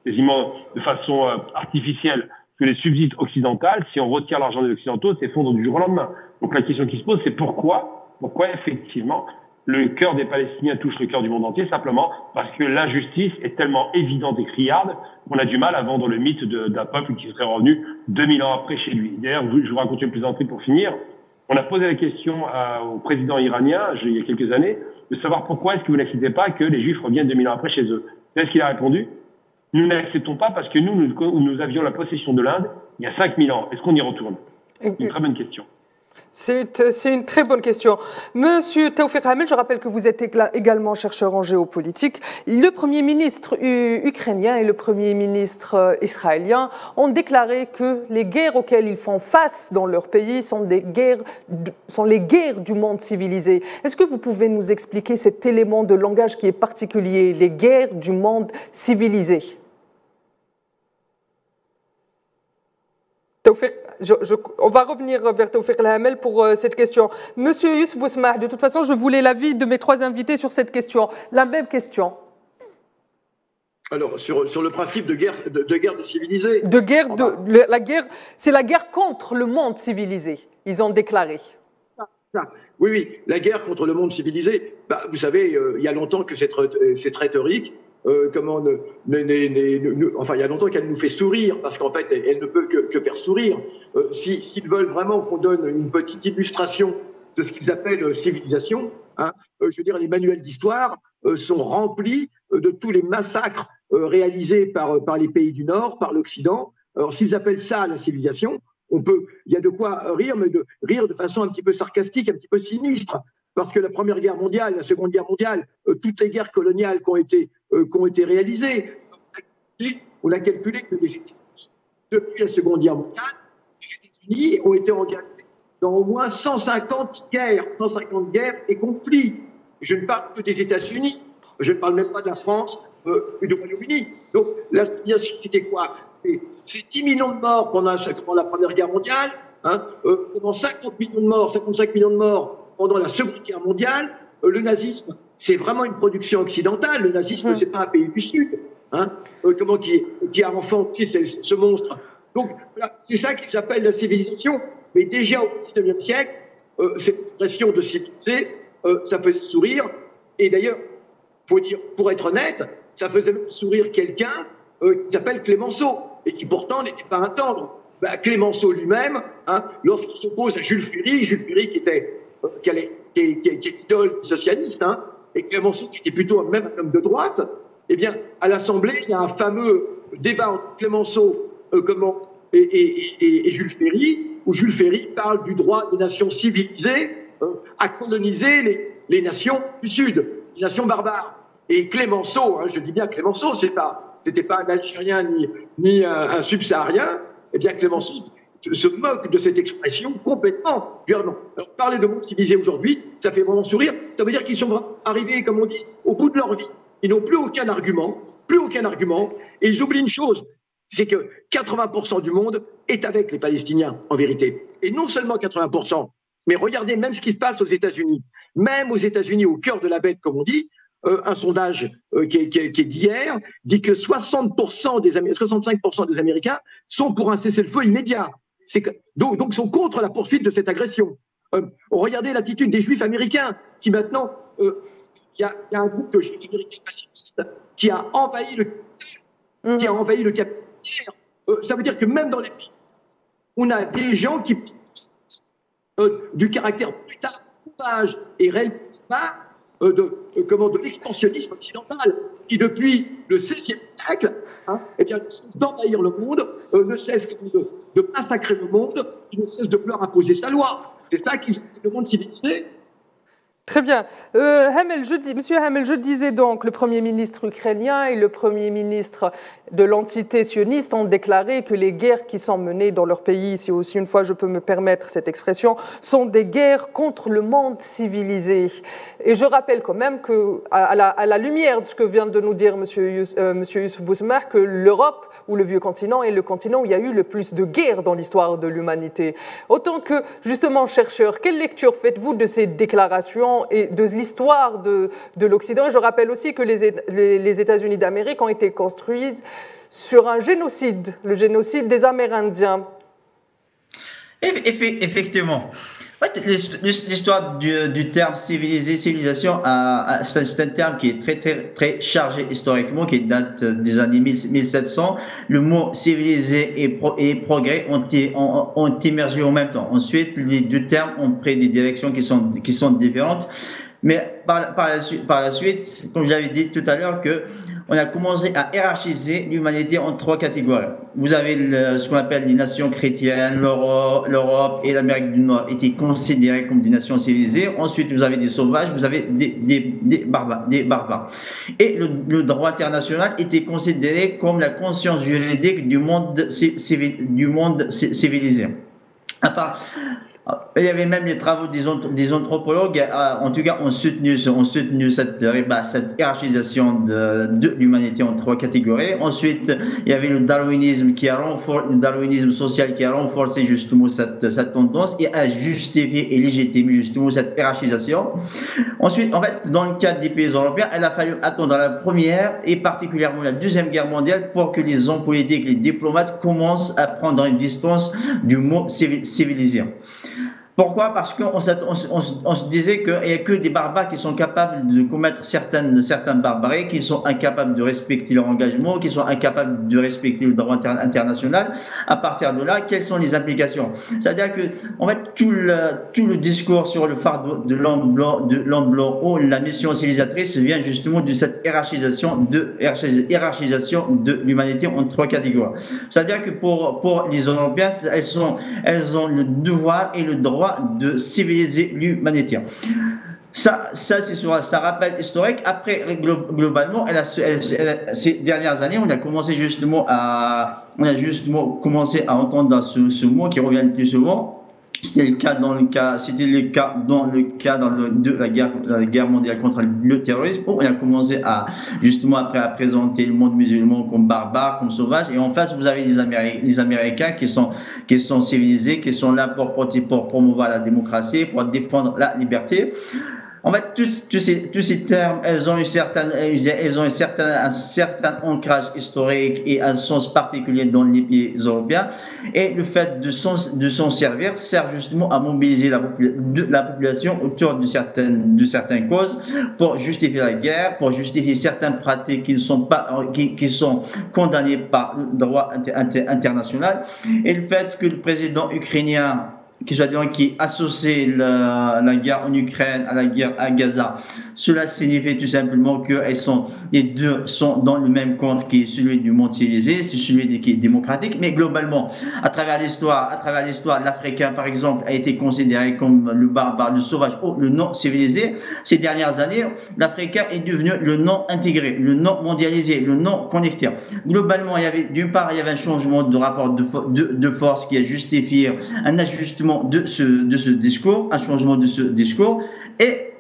quasiment de façon artificielle, sous les subsides occidentaux, si on retire l'argent des Occidentaux, s'effondre du jour au lendemain. Donc la question qui se pose, c'est pourquoi effectivement le cœur des Palestiniens touche le cœur du monde entier, simplement parce que l'injustice est tellement évidente et criarde qu'on a du mal à vendre le mythe d'un peuple qui serait revenu 2000 ans après chez lui. D'ailleurs, je vous raconte une plaisanterie pour finir. On a posé la question au président iranien, il y a quelques années, de savoir pourquoi est-ce que vous n'acceptez pas que les Juifs reviennent 2000 ans après chez eux. Vous savez ce qu'il a répondu? Nous n'acceptons pas parce que nous avions la possession de l'Inde il y a 5000 ans. Est-ce qu'on y retourne? C'est une très bonne question. C'est une très bonne question. Monsieur Taoufik Hamel, je rappelle que vous êtes également chercheur en géopolitique. Le Premier ministre ukrainien et le Premier ministre israélien ont déclaré que les guerres auxquelles ils font face dans leur pays sont les guerres du monde civilisé. Est-ce que vous pouvez nous expliquer cet élément de langage qui est particulier, les guerres du monde civilisé? On va revenir vers Taoufik Hamel pour cette question. Monsieur Yousef Bousmah, de toute façon, je voulais l'avis de mes trois invités sur cette question. La même question. Alors, sur le principe de guerre de civilisés. La guerre, c'est la guerre contre le monde civilisé, ils ont déclaré. Oui, la guerre contre le monde civilisé. Vous savez, il y a longtemps que cette rhétorique, il y a longtemps qu'elle nous fait sourire, parce qu'en fait, elle ne peut que faire sourire. S'ils veulent vraiment qu'on donne une petite illustration de ce qu'ils appellent civilisation, je veux dire, les manuels d'histoire sont remplis de tous les massacres réalisés par les pays du Nord, par l'Occident. Alors, s'ils appellent ça la civilisation, il y a de quoi rire, mais de rire de façon un petit peu sarcastique, un petit peu sinistre. Parce que la Première Guerre mondiale, la Seconde Guerre mondiale, toutes les guerres coloniales qui ont été réalisées, on a calculé que depuis la Seconde Guerre mondiale, les États-Unis ont été engagés dans au moins 150 guerres et conflits. Je ne parle que des États-Unis, je ne parle même pas de la France et du Royaume-Uni. Donc la civilisation, c'était quoi? C'est 10 millions de morts pendant la Première Guerre mondiale, pendant 50 millions de morts, 55 millions de morts pendant la Seconde Guerre mondiale. Le nazisme, c'est vraiment une production occidentale. Le nazisme, c'est pas un pays du Sud, qui a enfanté ce monstre. Donc, voilà, c'est ça qu'ils appellent la civilisation. Mais déjà au XIXe siècle, cette expression de civiliser, ça faisait sourire. Et d'ailleurs, faut dire, pour être honnête, ça faisait même sourire quelqu'un qui s'appelle Clémenceau et qui pourtant n'était pas un tendre. Clémenceau lui-même, lorsqu'il s'oppose à Jules Ferry qui était qui est idole socialiste, et Clémenceau qui était plutôt même un homme de droite, eh bien, à l'Assemblée, il y a un fameux débat entre Clémenceau et Jules Ferry, où Jules Ferry parle du droit des nations civilisées à coloniser les nations du Sud, les nations barbares. Et Clémenceau, je dis bien Clémenceau, c'était pas un Algérien ni un subsaharien, eh bien Clémenceau se moque de cette expression complètement. Alors, parler de monde civilisé aujourd'hui, ça fait vraiment sourire. Ça veut dire qu'ils sont arrivés, comme on dit, au bout de leur vie. Ils n'ont plus aucun argument, et ils oublient une chose, c'est que 80% du monde est avec les Palestiniens, en vérité. Et non seulement 80%, mais regardez même ce qui se passe aux États-Unis. Même aux États-Unis, au cœur de la bête, comme on dit, un sondage qui est d'hier dit que 65% des Américains sont pour un cessez-le-feu immédiat. Donc sont contre la poursuite de cette agression. Regardez l'attitude des Juifs américains qui maintenant, il y a un groupe de Juifs américains pacifistes qui a envahi le Capitole. Ça veut dire que même dans les pays, on a des gens qui du caractère brutal, sauvage et réellement de l'expansionnisme occidental qui depuis le XVIe siècle d'envahir le monde, ne cesse de massacrer le monde, qui ne cesse de vouloir imposer sa loi. C'est ça qui le monde civilisé. Très bien. Monsieur Hamel, je disais donc, le Premier ministre ukrainien et le Premier ministre de l'entité sioniste ont déclaré que les guerres qui sont menées dans leur pays, si aussi une fois je peux me permettre cette expression, sont des guerres contre le monde civilisé. Et je rappelle quand même qu'à la lumière de ce que vient de nous dire Monsieur Yousef Bousmah, que l'Europe ou le vieux continent est le continent où il y a eu le plus de guerres dans l'histoire de l'humanité. Autant que, justement, chercheur, quelle lecture faites-vous de ces déclarations et de l'histoire de l'Occident? Et je rappelle aussi que les États-Unis d'Amérique ont été construits sur un génocide, le génocide des Amérindiens. Effectivement. L'histoire du terme civilisation, c'est un terme qui est très, très, très chargé historiquement, qui date des années 1700. Le mot civilisé et progrès ont émergé en même temps. Ensuite, les deux termes ont pris des directions qui sont différentes. Mais par la suite, comme j'avais dit tout à l'heure, on a commencé à hiérarchiser l'humanité en 3 catégories. Vous avez ce qu'on appelle les nations chrétiennes, l'Europe et l'Amérique du Nord étaient considérées comme des nations civilisées. Ensuite, vous avez des sauvages, vous avez des barbares. Et le droit international était considéré comme la conscience juridique du monde civilisé. Il y avait même les travaux des anthropologues, en tout cas, ont soutenu cette hiérarchisation de l'humanité en 3 catégories. Ensuite, il y avait le darwinisme social qui a renforcé justement cette tendance et a justifié et légitimé justement cette hiérarchisation. Ensuite, en fait, dans le cadre des pays européens, il a fallu attendre la première et particulièrement la Deuxième Guerre mondiale pour que les hommes politiques, les diplomates commencent à prendre une distance du mot civilisé. Pourquoi? Parce qu'on se disait qu'il n'y a que des barbares qui sont capables de commettre certaines barbaries, qui sont incapables de respecter leur engagement, qui sont incapables de respecter le droit international. À partir de là, quelles sont les implications? C'est-à-dire que, en fait, tout le discours sur le fardeau de l'homme blanc ou la mission civilisatrice vient justement de cette hiérarchisation de l'humanité en 3 catégories. C'est-à-dire que pour les Européens, elles ont le devoir et le droit de civiliser l'humanité. Ça c'est sur un rappel historique. Après, globalement, ces dernières années, on a justement commencé à entendre ce mot qui revient le plus souvent. C'était le cas dans de la guerre mondiale contre le terrorisme, où on a commencé à présenter le monde musulman comme barbare, comme sauvage, et en face vous avez les Américains qui sont civilisés, qui sont là pour promouvoir la démocratie, pour défendre la liberté. En fait, tous ces termes, elles ont un certain ancrage historique et un sens particulier dans les pays européens. Et le fait de s'en servir sert justement à mobiliser la population autour de certaines causes pour justifier la guerre, pour justifier certaines pratiques qui sont condamnées par le droit international. Et le fait que le président ukrainien qui associe la guerre en Ukraine à la guerre à Gaza, cela signifie tout simplement que les deux sont dans le même camp qui est celui du monde civilisé, c'est celui qui est démocratique. Mais globalement, à travers l'histoire, l'Africain, par exemple, a été considéré comme le barbare, le sauvage ou le non civilisé. Ces dernières années, l'Africain est devenu le non intégré, le non mondialisé, le non connecté. Globalement, d'une part, il y avait un changement de rapport de force qui a justifié un ajustement de ce discours, un changement de ce discours, et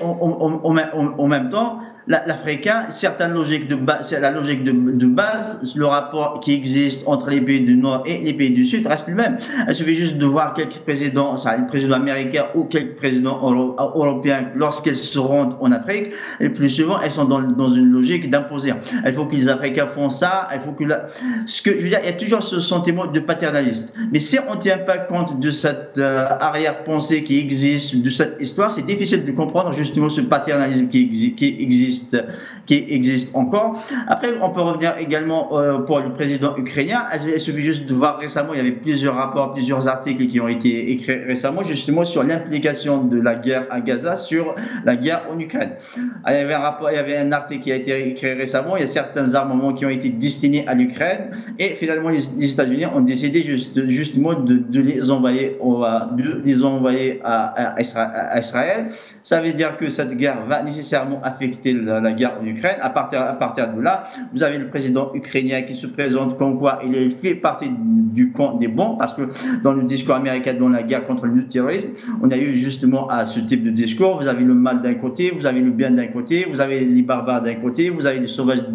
en même temps, l'Africain, certaines logiques de base, c'est la logique de base, le rapport qui existe entre les pays du Nord et les pays du Sud reste le même. Il suffit juste de voir quelques présidents, le président américain ou quelques présidents européens, lorsqu'ils se rendent en Afrique, et plus souvent, elles sont dans une logique d'imposer. Il faut que les Africains font ça, il faut que je veux dire, il y a toujours ce sentiment de paternaliste. Mais si on ne tient pas compte de cette arrière-pensée qui existe, de cette histoire, c'est difficile de comprendre justement ce paternalisme qui existe encore. Après, on peut revenir également pour le président ukrainien. Il suffit juste de voir récemment, il y avait plusieurs rapports, plusieurs articles qui ont été écrits récemment justement sur l'implication de la guerre à Gaza sur la guerre en Ukraine. Il y avait un article qui a été écrit récemment, il y a certains armements qui ont été destinés à l'Ukraine et finalement les États-Unis ont décidé justement de les envoyer à Israël. Ça veut dire que cette guerre va nécessairement affecter la guerre en Ukraine. À partir de là, vous avez le président ukrainien qui se présente comme quoi il fait partie du camp des bons, parce que dans le discours américain, dans la guerre contre le terrorisme, on a eu justement à ce type de discours. Vous avez le mal d'un côté, vous avez le bien d'un côté, vous avez les barbares d'un côté, vous avez les sauvages,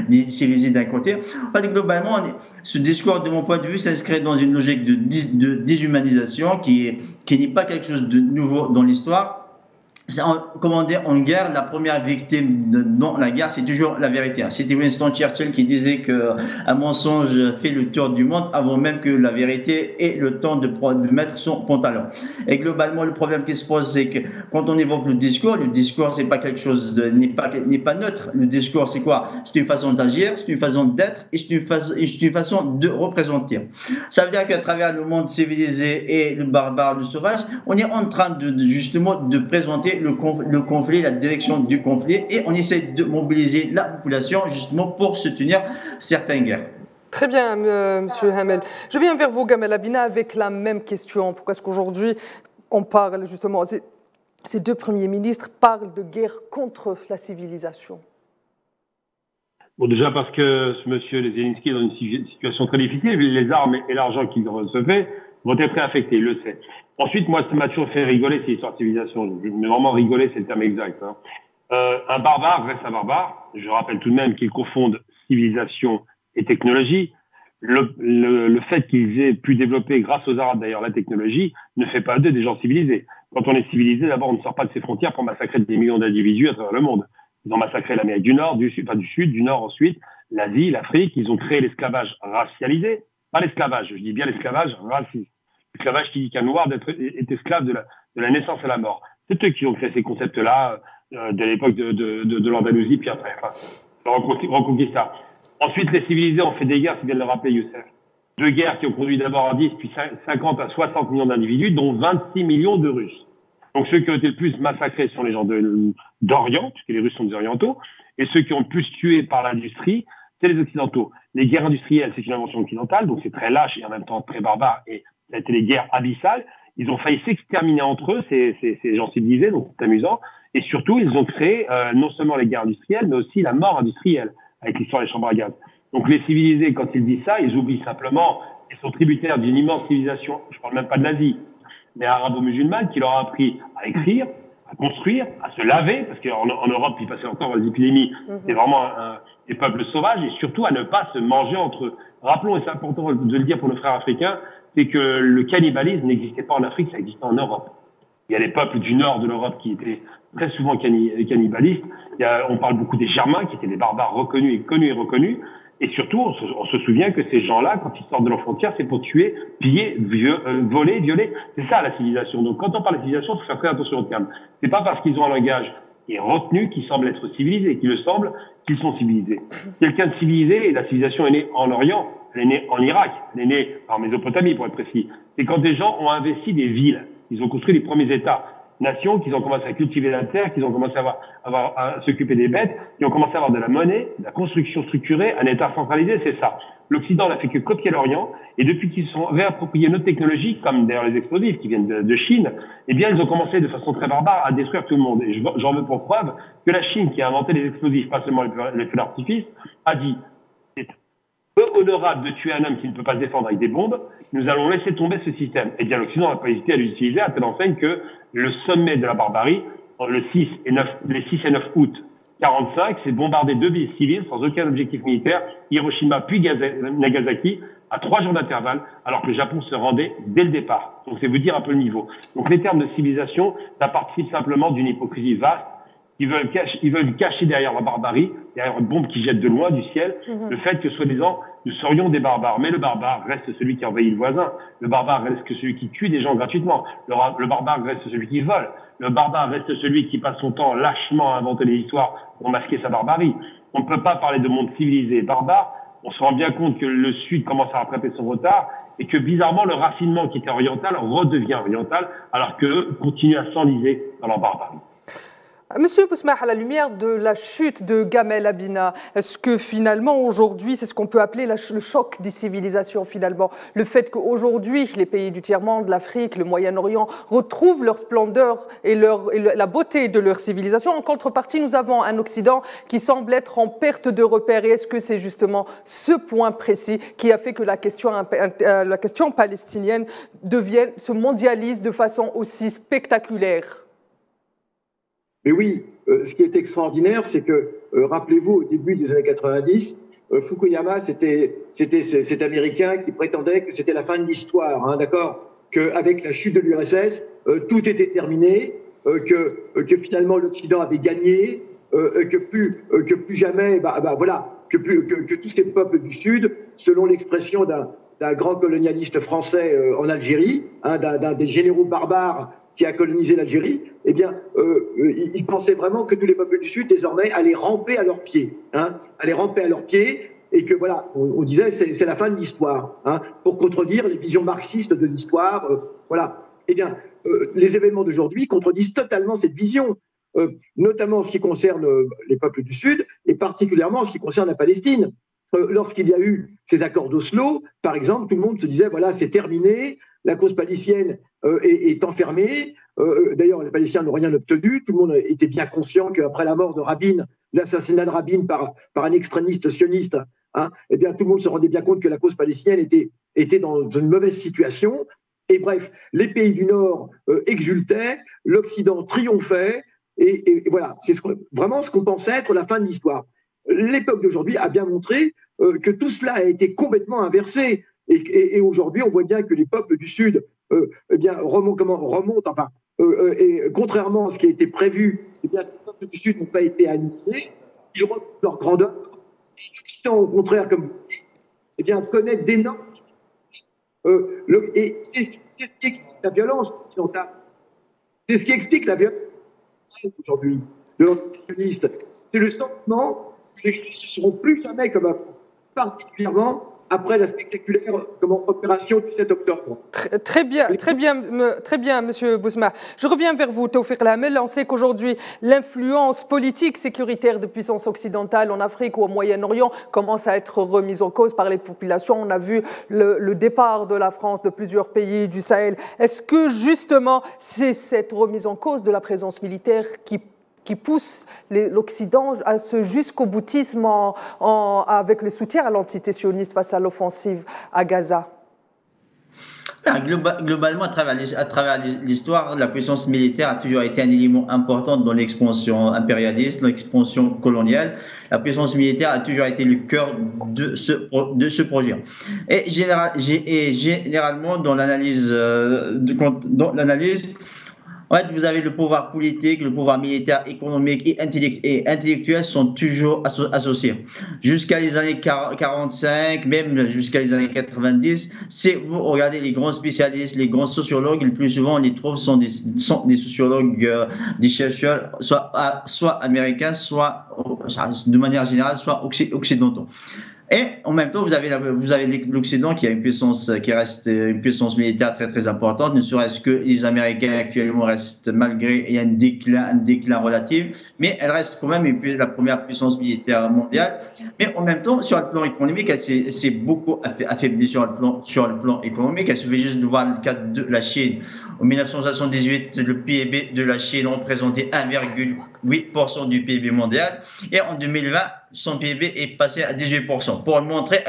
les civilisés d'un côté. En fait, globalement, ce discours, de mon point de vue, s'inscrit dans une logique de déshumanisation qui n'est pas quelque chose de nouveau dans l'histoire. Comment dire, en guerre, la première victime dans la guerre, c'est toujours la vérité. C'était Winston Churchill qui disait qu'un mensonge fait le tour du monde avant même que la vérité ait le temps de mettre son pantalon. Et globalement, le problème qui se pose, c'est que quand on évoque le discours, c'est pas quelque chose n'est pas neutre. Le discours, c'est quoi? C'est une façon d'agir, c'est une façon d'être et c'est une façon de représenter. Ça veut dire qu'à travers le monde civilisé et le barbare, le sauvage, on est en train justement de présenter le conflit, la direction du conflit, et on essaie de mobiliser la population justement pour soutenir certaines guerres. Très bien, Monsieur Hamel. Je viens vers vous, Gamel Abina, avec la même question. Pourquoi est-ce qu'aujourd'hui, on parle justement, ces deux premiers ministres parlent de guerre contre la civilisation? Bon, déjà parce que ce monsieur Zelensky est dans une situation très difficile, les armes et l'argent qu'il recevait vont être réaffectés, il le sait. Ensuite, moi, ça m'a toujours fait rigoler, ces histoires de civilisation. Mais vraiment rigoler, c'est le terme exact. Hein. Un barbare reste un barbare. Je rappelle tout de même qu'ils confondent civilisation et technologie. Le fait qu'ils aient pu développer, grâce aux Arabes d'ailleurs, la technologie, ne fait pas d'eux des gens civilisés. Quand on est civilisé, d'abord, on ne sort pas de ses frontières pour massacrer des millions d'individus à travers le monde. Ils ont massacré l'Amérique du Nord, du Sud, du Nord ensuite, l'Asie, l'Afrique. Ils ont créé l'esclavage racialisé. Pas l'esclavage, je dis bien l'esclavage raciste. L'esclavage qui dit qu'un noir est esclave de la naissance à la mort. C'est eux qui ont créé ces concepts-là de l'époque de l'Andalousie, puis après, enfin, Reconquista. Ensuite, les civilisés ont fait des guerres, c'est bien de le rappeler, Youssef. Deux guerres qui ont conduit d'abord à 10, puis 50 à 60 millions d'individus, dont 26 millions de Russes. Donc ceux qui ont été le plus massacrés sont les gens d'Orient, puisque les Russes sont des Orientaux, et ceux qui ont le plus tué par l'industrie, c'est les Occidentaux. Les guerres industrielles, c'est une invention occidentale, donc c'est très lâche et en même temps très barbare, et ça a été les guerres abyssales. Ils ont failli s'exterminer entre eux, ces gens civilisés, donc c'est amusant. Et surtout, ils ont créé non seulement les guerres industrielles, mais aussi la mort industrielle, avec l'histoire des chambres à gaz. Donc les civilisés, quand ils disent ça, ils oublient simplement, ils sont tributaires d'une immense civilisation, je parle même pas de l'Asie, mais arabo-musulmane, qui leur a appris à écrire, à construire, à se laver, parce qu'en Europe, ils passaient encore les épidémies, c'est vraiment des peuples sauvages, et surtout à ne pas se manger entre eux. Rappelons, et c'est important de le dire pour nos frères africains, c'est que le cannibalisme n'existait pas en Afrique, ça existait en Europe. Il y a les peuples du nord de l'Europe qui étaient très souvent cannibalistes. On parle beaucoup des Germains, qui étaient des barbares reconnus et connus et reconnus. Et surtout, on se souvient que ces gens-là, quand ils sortent de leurs frontières, c'est pour tuer, piller, voler, violer. C'est ça la civilisation. Donc quand on parle de civilisation, il faut faire très attention au terme. C'est pas parce qu'ils ont un langage qui est retenu qu'ils semblent être civilisés, qu'il le semble qu'ils sont civilisés. Quelqu'un de civilisé, et la civilisation est née en Orient, elle est née en Irak, elle est née en Mésopotamie pour être précis. C'est quand des gens ont investi des villes, ils ont construit les premiers États. Nations, qu'ils ont commencé à cultiver la terre, qu'ils ont commencé à s'occuper des bêtes, qui ont commencé à avoir de la monnaie, de la construction structurée, un État centralisé, c'est ça. L'Occident n'a fait que copier l'Orient, et depuis qu'ils se sont réappropriés nos technologies, comme d'ailleurs les explosifs qui viennent de Chine, eh bien, ils ont commencé de façon très barbare à détruire tout le monde. Et j'en veux pour preuve que la Chine, qui a inventé les explosifs, pas seulement les feux d'artifice, a dit c'est peu honorable de tuer un homme qui ne peut pas se défendre avec des bombes, nous allons laisser tomber ce système. Eh bien, l'Occident n'a pas hésité à l'utiliser à telle enseigne que le sommet de la barbarie, les 6 et 9 août 1945, c'est bombarder deux villes civiles sans aucun objectif militaire, Hiroshima puis Nagasaki, à 3 jours d'intervalle, alors que le Japon se rendait dès le départ. Donc c'est vous dire un peu le niveau. Donc les termes de civilisation, ça participe simplement d'une hypocrisie vaste. Ils veulent cacher derrière la barbarie, derrière une bombe qui jette de loin du ciel, le fait que soi-disant nous serions des barbares. Mais le barbare reste celui qui envahit le voisin. Le barbare reste que celui qui tue des gens gratuitement. Le barbare reste celui qui vole. Le barbare reste celui qui passe son temps lâchement à inventer des histoires pour masquer sa barbarie. On ne peut pas parler de monde civilisé et barbare. On se rend bien compte que le Sud commence à rattraper son retard et que bizarrement le racinement qui était oriental redevient oriental alors qu'eux continuent à s'enliser dans leur barbarie. Monsieur Bousmah, à la lumière de la chute de Gamel Abina, est-ce que finalement aujourd'hui, c'est ce qu'on peut appeler le choc des civilisations finalement, le fait qu'aujourd'hui les pays du tiers-monde, l'Afrique, le Moyen-Orient retrouvent leur splendeur et la beauté de leur civilisation. En contrepartie, nous avons un Occident qui semble être en perte de repères. Et est-ce que c'est justement ce point précis qui a fait que la question palestinienne se mondialise de façon aussi spectaculaire? Mais oui, ce qui est extraordinaire, c'est que, rappelez-vous, au début des années 90, Fukuyama, c'était cet Américain qui prétendait que c'était la fin de l'histoire, hein, d'accord, qu'avec la chute de l'URSS, tout était terminé, que finalement l'Occident avait gagné, que plus jamais, que tous ces peuples du Sud, selon l'expression d'un grand colonialiste français en Algérie, hein, d'un des généraux barbares qui a colonisé l'Algérie, eh bien, ils pensaient vraiment que tous les peuples du Sud, désormais, allaient ramper à leurs pieds, hein, allaient ramper à leurs pieds, et que voilà, on disait c'est la fin de l'histoire, hein, pour contredire les visions marxistes de l'histoire. Voilà, eh bien, les événements d'aujourd'hui contredisent totalement cette vision, notamment en ce qui concerne les peuples du Sud et particulièrement en ce qui concerne la Palestine. Lorsqu'il y a eu ces accords d'Oslo, par exemple, tout le monde se disait voilà, c'est terminé, la cause palestinienne est enfermée. D'ailleurs, les Palestiniens n'ont rien obtenu. Tout le monde était bien conscient qu'après la mort de Rabin, l'assassinat de Rabin par un extrémiste sioniste, hein, eh bien, tout le monde se rendait bien compte que la cause palestinienne était dans une mauvaise situation. Et bref, les pays du Nord exultaient, l'Occident triomphait, et voilà, c'est vraiment ce qu'on pensait être la fin de l'histoire. L'époque d'aujourd'hui a bien montré que tout cela a été complètement inversé. Et aujourd'hui, on voit bien que les peuples du Sud eh bien, remontent, enfin, et contrairement à ce qui a été prévu, eh bien, les peuples du Sud n'ont pas été annihilés, ils retrouvent leur grandeur. L'Occident, au contraire, comme vous dites, eh bien, connaît d'énormes. Et c'est ce qui explique la violence occidentale. C'est ce qui explique la violence aujourd'hui de l'antisionisme. C'est le sentiment que les Juifs ne seront plus jamais comme avant, particulièrement après la spectaculaire opération du 7 octobre. Très bien, Monsieur Bousma. Je reviens vers vous, Tawfiq El-Hamel. On sait qu'aujourd'hui, l'influence politique sécuritaire de puissances occidentales en Afrique ou au Moyen-Orient commence à être remise en cause par les populations. On a vu le départ de la France de plusieurs pays du Sahel. Est-ce que justement, c'est cette remise en cause de la présence militaire qui pousse l'Occident à ce jusqu'au boutisme avec le soutien à l'entité sioniste face à l'offensive à Gaza? Globalement, à travers l'histoire, la puissance militaire a toujours été un élément important dans l'expansion impérialiste, l'expansion coloniale. La puissance militaire a toujours été le cœur de ce projet. Et généralement, dans l'analyse, en fait, vous avez le pouvoir politique, le pouvoir militaire, économique et intellectuel sont toujours associés. Jusqu'à les années 45, même jusqu'à les années 90, si vous regardez les grands spécialistes, les grands sociologues, le plus souvent on les trouve sont des sociologues, des chercheurs, soit américains, soit de manière générale, soit occidentaux. Et en même temps, vous avez l'Occident qui a qui reste une puissance militaire très très importante, ne serait-ce que les Américains actuellement restent, malgré il y a un déclin relatif, mais elle reste quand même la première puissance militaire mondiale. Mais en même temps, sur le plan économique, elle s'est beaucoup affaiblie sur le plan économique. Il suffit juste de voir le cas de la Chine. En 1978, le PIB de la Chine représentait 1,8% du PIB mondial, et en 2020, son PIB est passé à 18%. Pour montrer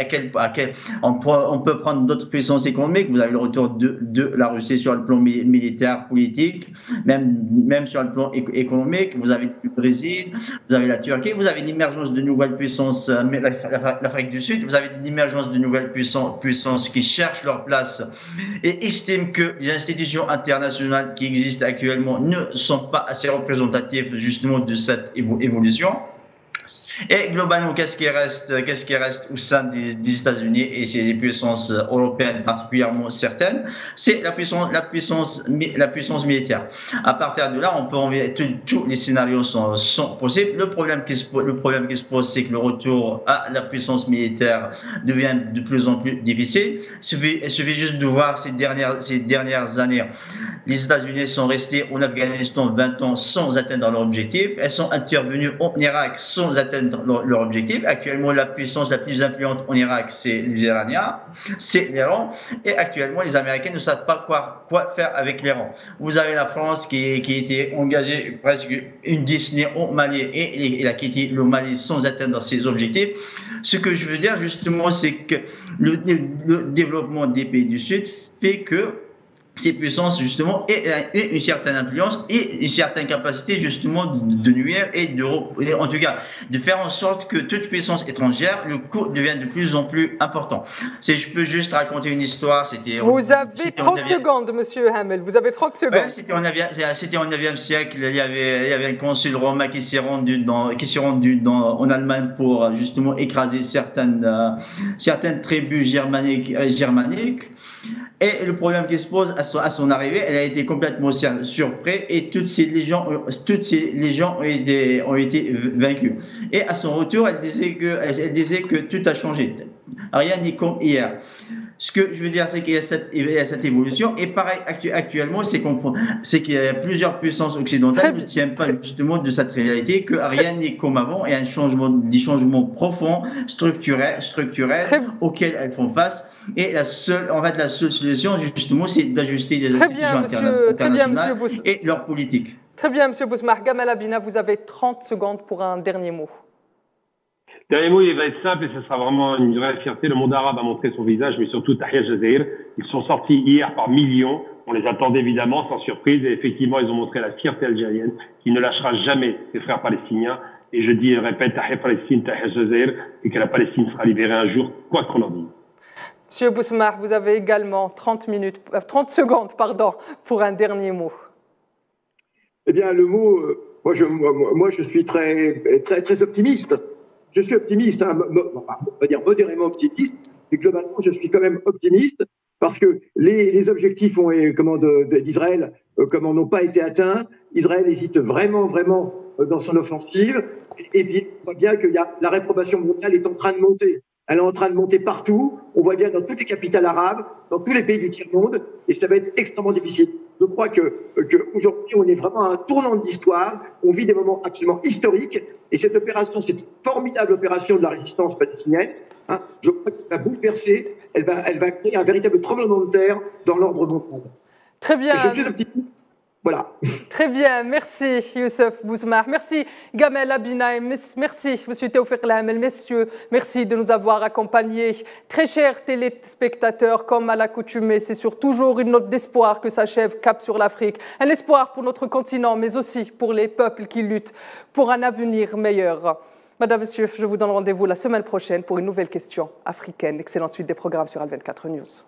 on peut prendre d'autres puissances économiques. Vous avez le retour de la Russie sur le plan militaire, politique, même sur le plan économique. Vous avez le Brésil, vous avez la Turquie, vous avez l'émergence de nouvelles puissances, l'Afrique du Sud, vous avez l'émergence de nouvelles puissances qui cherchent leur place et estiment que les institutions internationales qui existent actuellement ne sont pas assez représentatives justement de cette évolution. Et globalement, qu'est-ce qui reste au sein des États-Unis et c'est les puissances européennes particulièrement certaines, c'est la puissance militaire. À partir de là, on peut envier tous les scénarios sont possibles. Le problème qui se pose, c'est que le retour à la puissance militaire devient de plus en plus difficile. Il suffit juste de voir ces dernières années. Les États-Unis sont restés en Afghanistan 20 ans sans atteindre leur objectif. Elles sont intervenues en Irak sans atteindre leur objectif. Actuellement, la puissance la plus influente en Irak, c'est les Iraniens, c'est l'Iran. Et actuellement, les Américains ne savent pas quoi faire avec l'Iran. Vous avez la France qui était engagée presque une décennie au Mali et elle a quitté le Mali sans atteindre ses objectifs. Ce que je veux dire justement, c'est que le développement des pays du Sud fait que ces puissances justement aient une certaine influence et une certaine capacité justement de nuire et en tout cas de faire en sorte que toute puissance étrangère, le coût devient de plus en plus important. Si je peux juste raconter une histoire, Vous avez 30 secondes, Monsieur Hamel, vous avez 30 secondes. Ouais, c'était au 9e siècle, il y avait un consul romain qui s'est rendu en Allemagne pour justement écraser certaines tribus germaniques. Et le problème qui se pose à son arrivée, elle a été complètement surprise et toutes ces légions ont été vaincues. Et à son retour, elle disait que tout a changé. Rien n'est comme hier. Ce que je veux dire, c'est qu'il y a cette évolution. Et pareil, actuellement, c'est qu'il y a plusieurs puissances occidentales qui ne tiennent pas justement de cette réalité, que rien n'est comme avant, et des changements profonds, structurels auxquels elles font face. Et la seule solution, justement, c'est d'ajuster les institutions internationales et leur politique. Très bien, M. Bousmar. Gamal Abina, vous avez 30 secondes pour un dernier mot. Dernier mot, il va être simple et ce sera vraiment une vraie fierté. Le monde arabe a montré son visage, mais surtout Tahrir Jazeera. Ils sont sortis hier par millions. On les attendait évidemment sans surprise. Et effectivement, ils ont montré la fierté algérienne qui ne lâchera jamais ses frères palestiniens. Et je dis et répète, Tahrir Palestine, Tahrir Jazeera, et que la Palestine sera libérée un jour, quoi qu'on en dise. Monsieur Bousmar, vous avez également 30 secondes pour un dernier mot. Eh bien, le mot, moi je suis très optimiste. Je suis optimiste, on va dire modérément optimiste, mais globalement, je suis quand même optimiste parce que les objectifs d'Israël n'ont pas été atteints. Israël hésite vraiment dans son offensive. Et puis, on voit bien que la réprobation mondiale est en train de monter. Elle est en train de monter partout. On voit bien dans toutes les capitales arabes, dans tous les pays du tiers-monde, et ça va être extrêmement difficile. Je crois qu'aujourd'hui, on est vraiment à un tournant de l'histoire. On vit des moments absolument historiques. Et cette opération, cette formidable opération de la résistance palestinienne, je crois qu'elle va bouleverser, elle va créer un véritable tremblement de terre dans l'ordre mondial. Très bien. Et je suis optimiste. Voilà. Très bien, merci Youssef Bousmar, merci Gamal Abina, merci Monsieur Tawfiq Al-Hamel, messieurs, merci de nous avoir accompagnés. Très chers téléspectateurs, comme à l'accoutumée, c'est sur toujours une note d'espoir que s'achève Cap sur l'Afrique. Un espoir pour notre continent, mais aussi pour les peuples qui luttent pour un avenir meilleur. Madame, Monsieur, je vous donne rendez-vous la semaine prochaine pour une nouvelle question africaine. Excellente suite des programmes sur Al24 News.